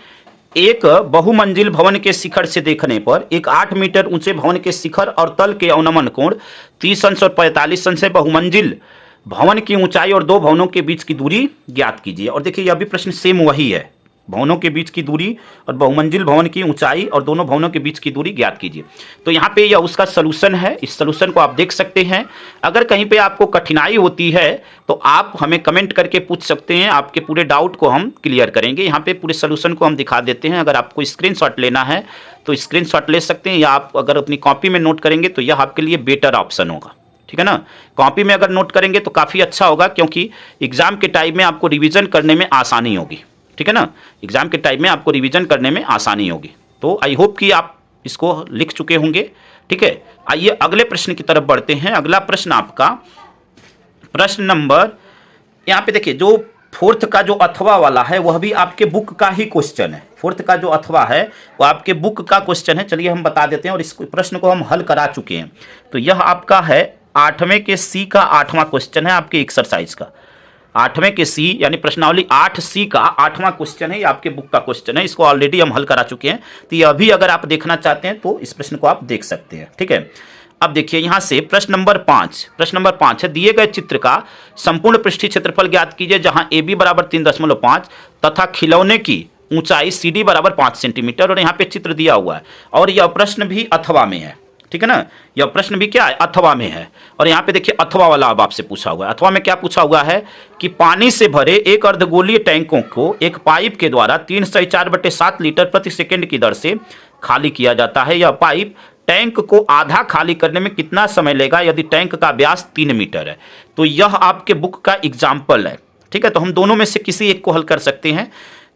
एक बहुमंजिल भवन के शिखर से देखने पर एक 8 मीटर ऊंचे भवन के शिखर और तल के अवनमन कोण 30 अंश और 45 अंश है। बहुमंजिल भवन की ऊंचाई और दो भवनों के बीच की दूरी ज्ञात कीजिए। और देखिए यह भी प्रश्न सेम वही है, भवनों के बीच की दूरी और बहुमंजिल भवन की ऊंचाई और दोनों भवनों के बीच की दूरी ज्ञात कीजिए। तो यहाँ पे यह उसका सलूशन है, इस सलूशन को आप देख सकते हैं। अगर कहीं पे आपको कठिनाई होती है तो आप हमें कमेंट करके पूछ सकते हैं, आपके पूरे डाउट को हम क्लियर करेंगे। यहाँ पे पूरे सलूशन को हम दिखा देते हैं। अगर आपको स्क्रीनशॉट लेना है तो स्क्रीनशॉट ले सकते हैं, या आप अगर अपनी कॉपी में नोट करेंगे तो यह आपके लिए बेटर ऑप्शन होगा, ठीक है ना। कॉपी में अगर नोट करेंगे तो काफ़ी अच्छा होगा, क्योंकि एग्जाम के टाइम में आपको रिविजन करने में आसानी होगी, ठीक है ना। एग्जाम के टाइम में आपको रिवीजन करने में आसानी होगी। तो आई होप कि आप इसको लिख चुके होंगे, ठीक है। आइए अगले प्रश्न की तरफ बढ़ते हैं। अगला प्रश्न आपका प्रश्न नंबर, यहाँ पे देखिए जो फोर्थ का जो अथवा वाला है वह भी आपके बुक का ही क्वेश्चन है। फोर्थ का जो अथवा है वो आपके बुक का क्वेश्चन है। चलिए हम बता देते हैं, और इस प्रश्न को हम हल करा चुके हैं। तो यह आपका है 8वें के सी का 8वां क्वेश्चन है आपके एक्सरसाइज का। 8वें के सी यानी प्रश्नावली 8C का 8वां क्वेश्चन है, ये आपके बुक का क्वेश्चन है। इसको ऑलरेडी हम हल करा चुके हैं, तो ये अभी अगर आप देखना चाहते हैं तो इस प्रश्न को आप देख सकते हैं। ठीक है, अब देखिए यहां से प्रश्न नंबर 5 है, दिए गए चित्र का संपूर्ण पृष्ठीय क्षेत्रफल ज्ञात कीजिए जहां AB बराबर 3.5 तथा खिलौने की ऊंचाई CD बराबर 5 सेंटीमीटर, और यहाँ पे चित्र दिया हुआ है और यह प्रश्न भी अथवा में है। ठीक है ना, यह प्रश्न भी क्या है, अथवा में है। और यहाँ पे देखिए अथवा वाला अब आपसे पूछा हुआ है। अथवा में क्या पूछा हुआ है कि पानी से भरे एक अर्धगोलीय टैंकों को एक पाइप के द्वारा 3/4/7 लीटर प्रति सेकंड की दर से खाली किया जाता है। यह पाइप टैंक को आधा खाली करने में कितना समय लेगा यदि टैंक का व्यास 3 मीटर है। तो यह आपके बुक का एग्जाम्पल है। ठीक है, तो हम दोनों में से किसी एक को हल कर सकते हैं।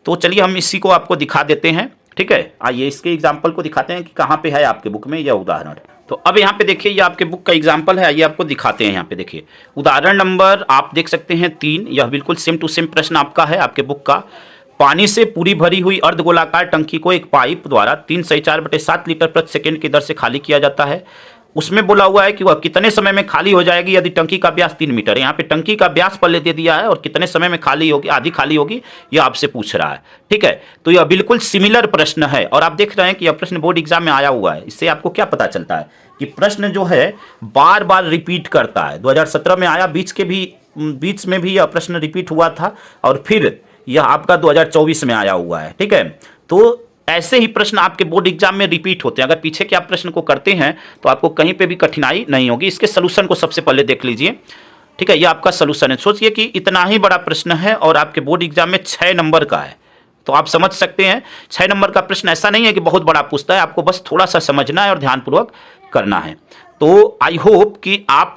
तो चलिए हम इसी को आपको दिखा देते हैं। ठीक है, आइए इसके एग्जाम्पल को दिखाते हैं कि कहाँ पे है आपके बुक में यह उदाहरण। तो अब यहाँ पे देखिए ये आपके बुक का एग्जाम्पल है, आइए आपको दिखाते हैं। यहाँ पे देखिए उदाहरण नंबर आप देख सकते हैं 3, यह बिल्कुल सेम टू सेम प्रश्न आपका है आपके बुक का। पानी से पूरी भरी हुई अर्धगोलाकार टंकी को एक पाइप द्वारा 3/4/7 लीटर प्रति सेकंड की दर से खाली किया जाता है। उसमें बोला हुआ है कि वह कितने समय में खाली हो जाएगी यदि टंकी का व्यास 3 मीटर है। यहाँ पे टंकी का व्यास पहले दे दिया है और कितने समय में खाली होगी, आधी खाली होगी, यह आपसे पूछ रहा है। ठीक है, तो यह बिल्कुल सिमिलर प्रश्न है और आप देख रहे हैं कि यह प्रश्न बोर्ड एग्जाम में आया हुआ है। इससे आपको क्या पता चलता है कि प्रश्न जो है बार बार रिपीट करता है। 2017 में आया, बीच में भी यह प्रश्न रिपीट हुआ था और फिर यह आपका 2024 में आया हुआ है। ठीक है, तो ऐसे ही प्रश्न आपके बोर्ड एग्जाम में रिपीट होते हैं। अगर पीछे के आप प्रश्न को करते हैं तो आपको कहीं पे भी कठिनाई नहीं होगी। इसके सलूशन को सबसे पहले देख लीजिए। ठीक है, ये आपका सलूशन है। सोचिए कि इतना ही बड़ा प्रश्न है और आपके बोर्ड एग्जाम में 6 नंबर का है, तो आप समझ सकते हैं 6 नंबर का प्रश्न ऐसा नहीं है कि बहुत बड़ा पूछता है, आपको बस थोड़ा सा समझना है और ध्यानपूर्वक करना है। तो आई होप कि आप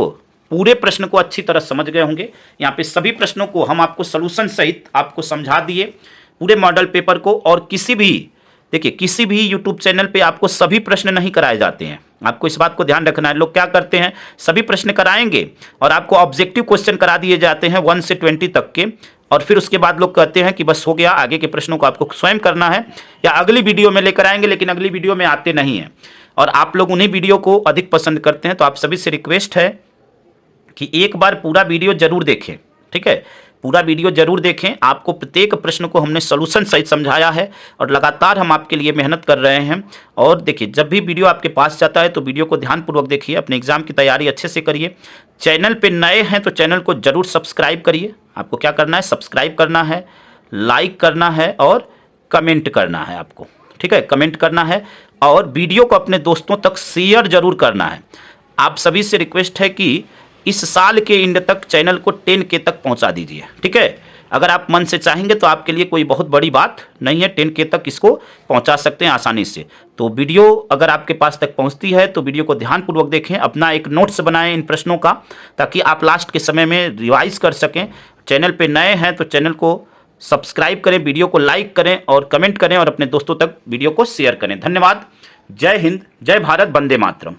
पूरे प्रश्न को अच्छी तरह समझ गए होंगे। यहाँ पे सभी प्रश्नों को हम आपको सलूशन सहित आपको समझा दिए, पूरे मॉडल पेपर को। और किसी भी यूट्यूब चैनल पे आपको सभी प्रश्न नहीं कराए जाते हैं, आपको इस बात को ध्यान रखना है। लोग क्या करते हैं, सभी प्रश्न कराएंगे और आपको ऑब्जेक्टिव क्वेश्चन करा दिए जाते हैं 1 से 20 तक के, और फिर उसके बाद लोग कहते हैं कि बस हो गया, आगे के प्रश्नों को आपको स्वयं करना है या अगली वीडियो में लेकर आएंगे, लेकिन अगली वीडियो में आते नहीं हैं और आप लोग उन्हीं वीडियो को अधिक पसंद करते हैं। तो आप सभी से रिक्वेस्ट है कि एक बार पूरा वीडियो जरूर देखें। ठीक है, पूरा वीडियो जरूर देखें। आपको प्रत्येक प्रश्न को हमने सॉल्यूशन सहित समझाया है और लगातार हम आपके लिए मेहनत कर रहे हैं। और देखिए, जब भी वीडियो आपके पास जाता है तो वीडियो को ध्यानपूर्वक देखिए, अपने एग्जाम की तैयारी अच्छे से करिए। चैनल पे नए हैं तो चैनल को जरूर सब्सक्राइब करिए। आपको क्या करना है, सब्सक्राइब करना है, लाइक करना है और कमेंट करना है आपको। ठीक है, कमेंट करना है और वीडियो को अपने दोस्तों तक शेयर जरूर करना है। आप सभी से रिक्वेस्ट है कि इस साल के एंड तक चैनल को 10K तक पहुंचा दीजिए। ठीक है, अगर आप मन से चाहेंगे तो आपके लिए कोई बहुत बड़ी बात नहीं है, 10K तक इसको पहुंचा सकते हैं आसानी से। तो वीडियो अगर आपके पास तक पहुंचती है तो वीडियो को ध्यानपूर्वक देखें, अपना एक नोट्स बनाएं इन प्रश्नों का, ताकि आप लास्ट के समय में रिवाइज कर सकें। चैनल पर नए हैं तो चैनल को सब्सक्राइब करें, वीडियो को लाइक करें और कमेंट करें और अपने दोस्तों तक वीडियो को शेयर करें। धन्यवाद। जय हिंद, जय भारत, वंदे मातरम।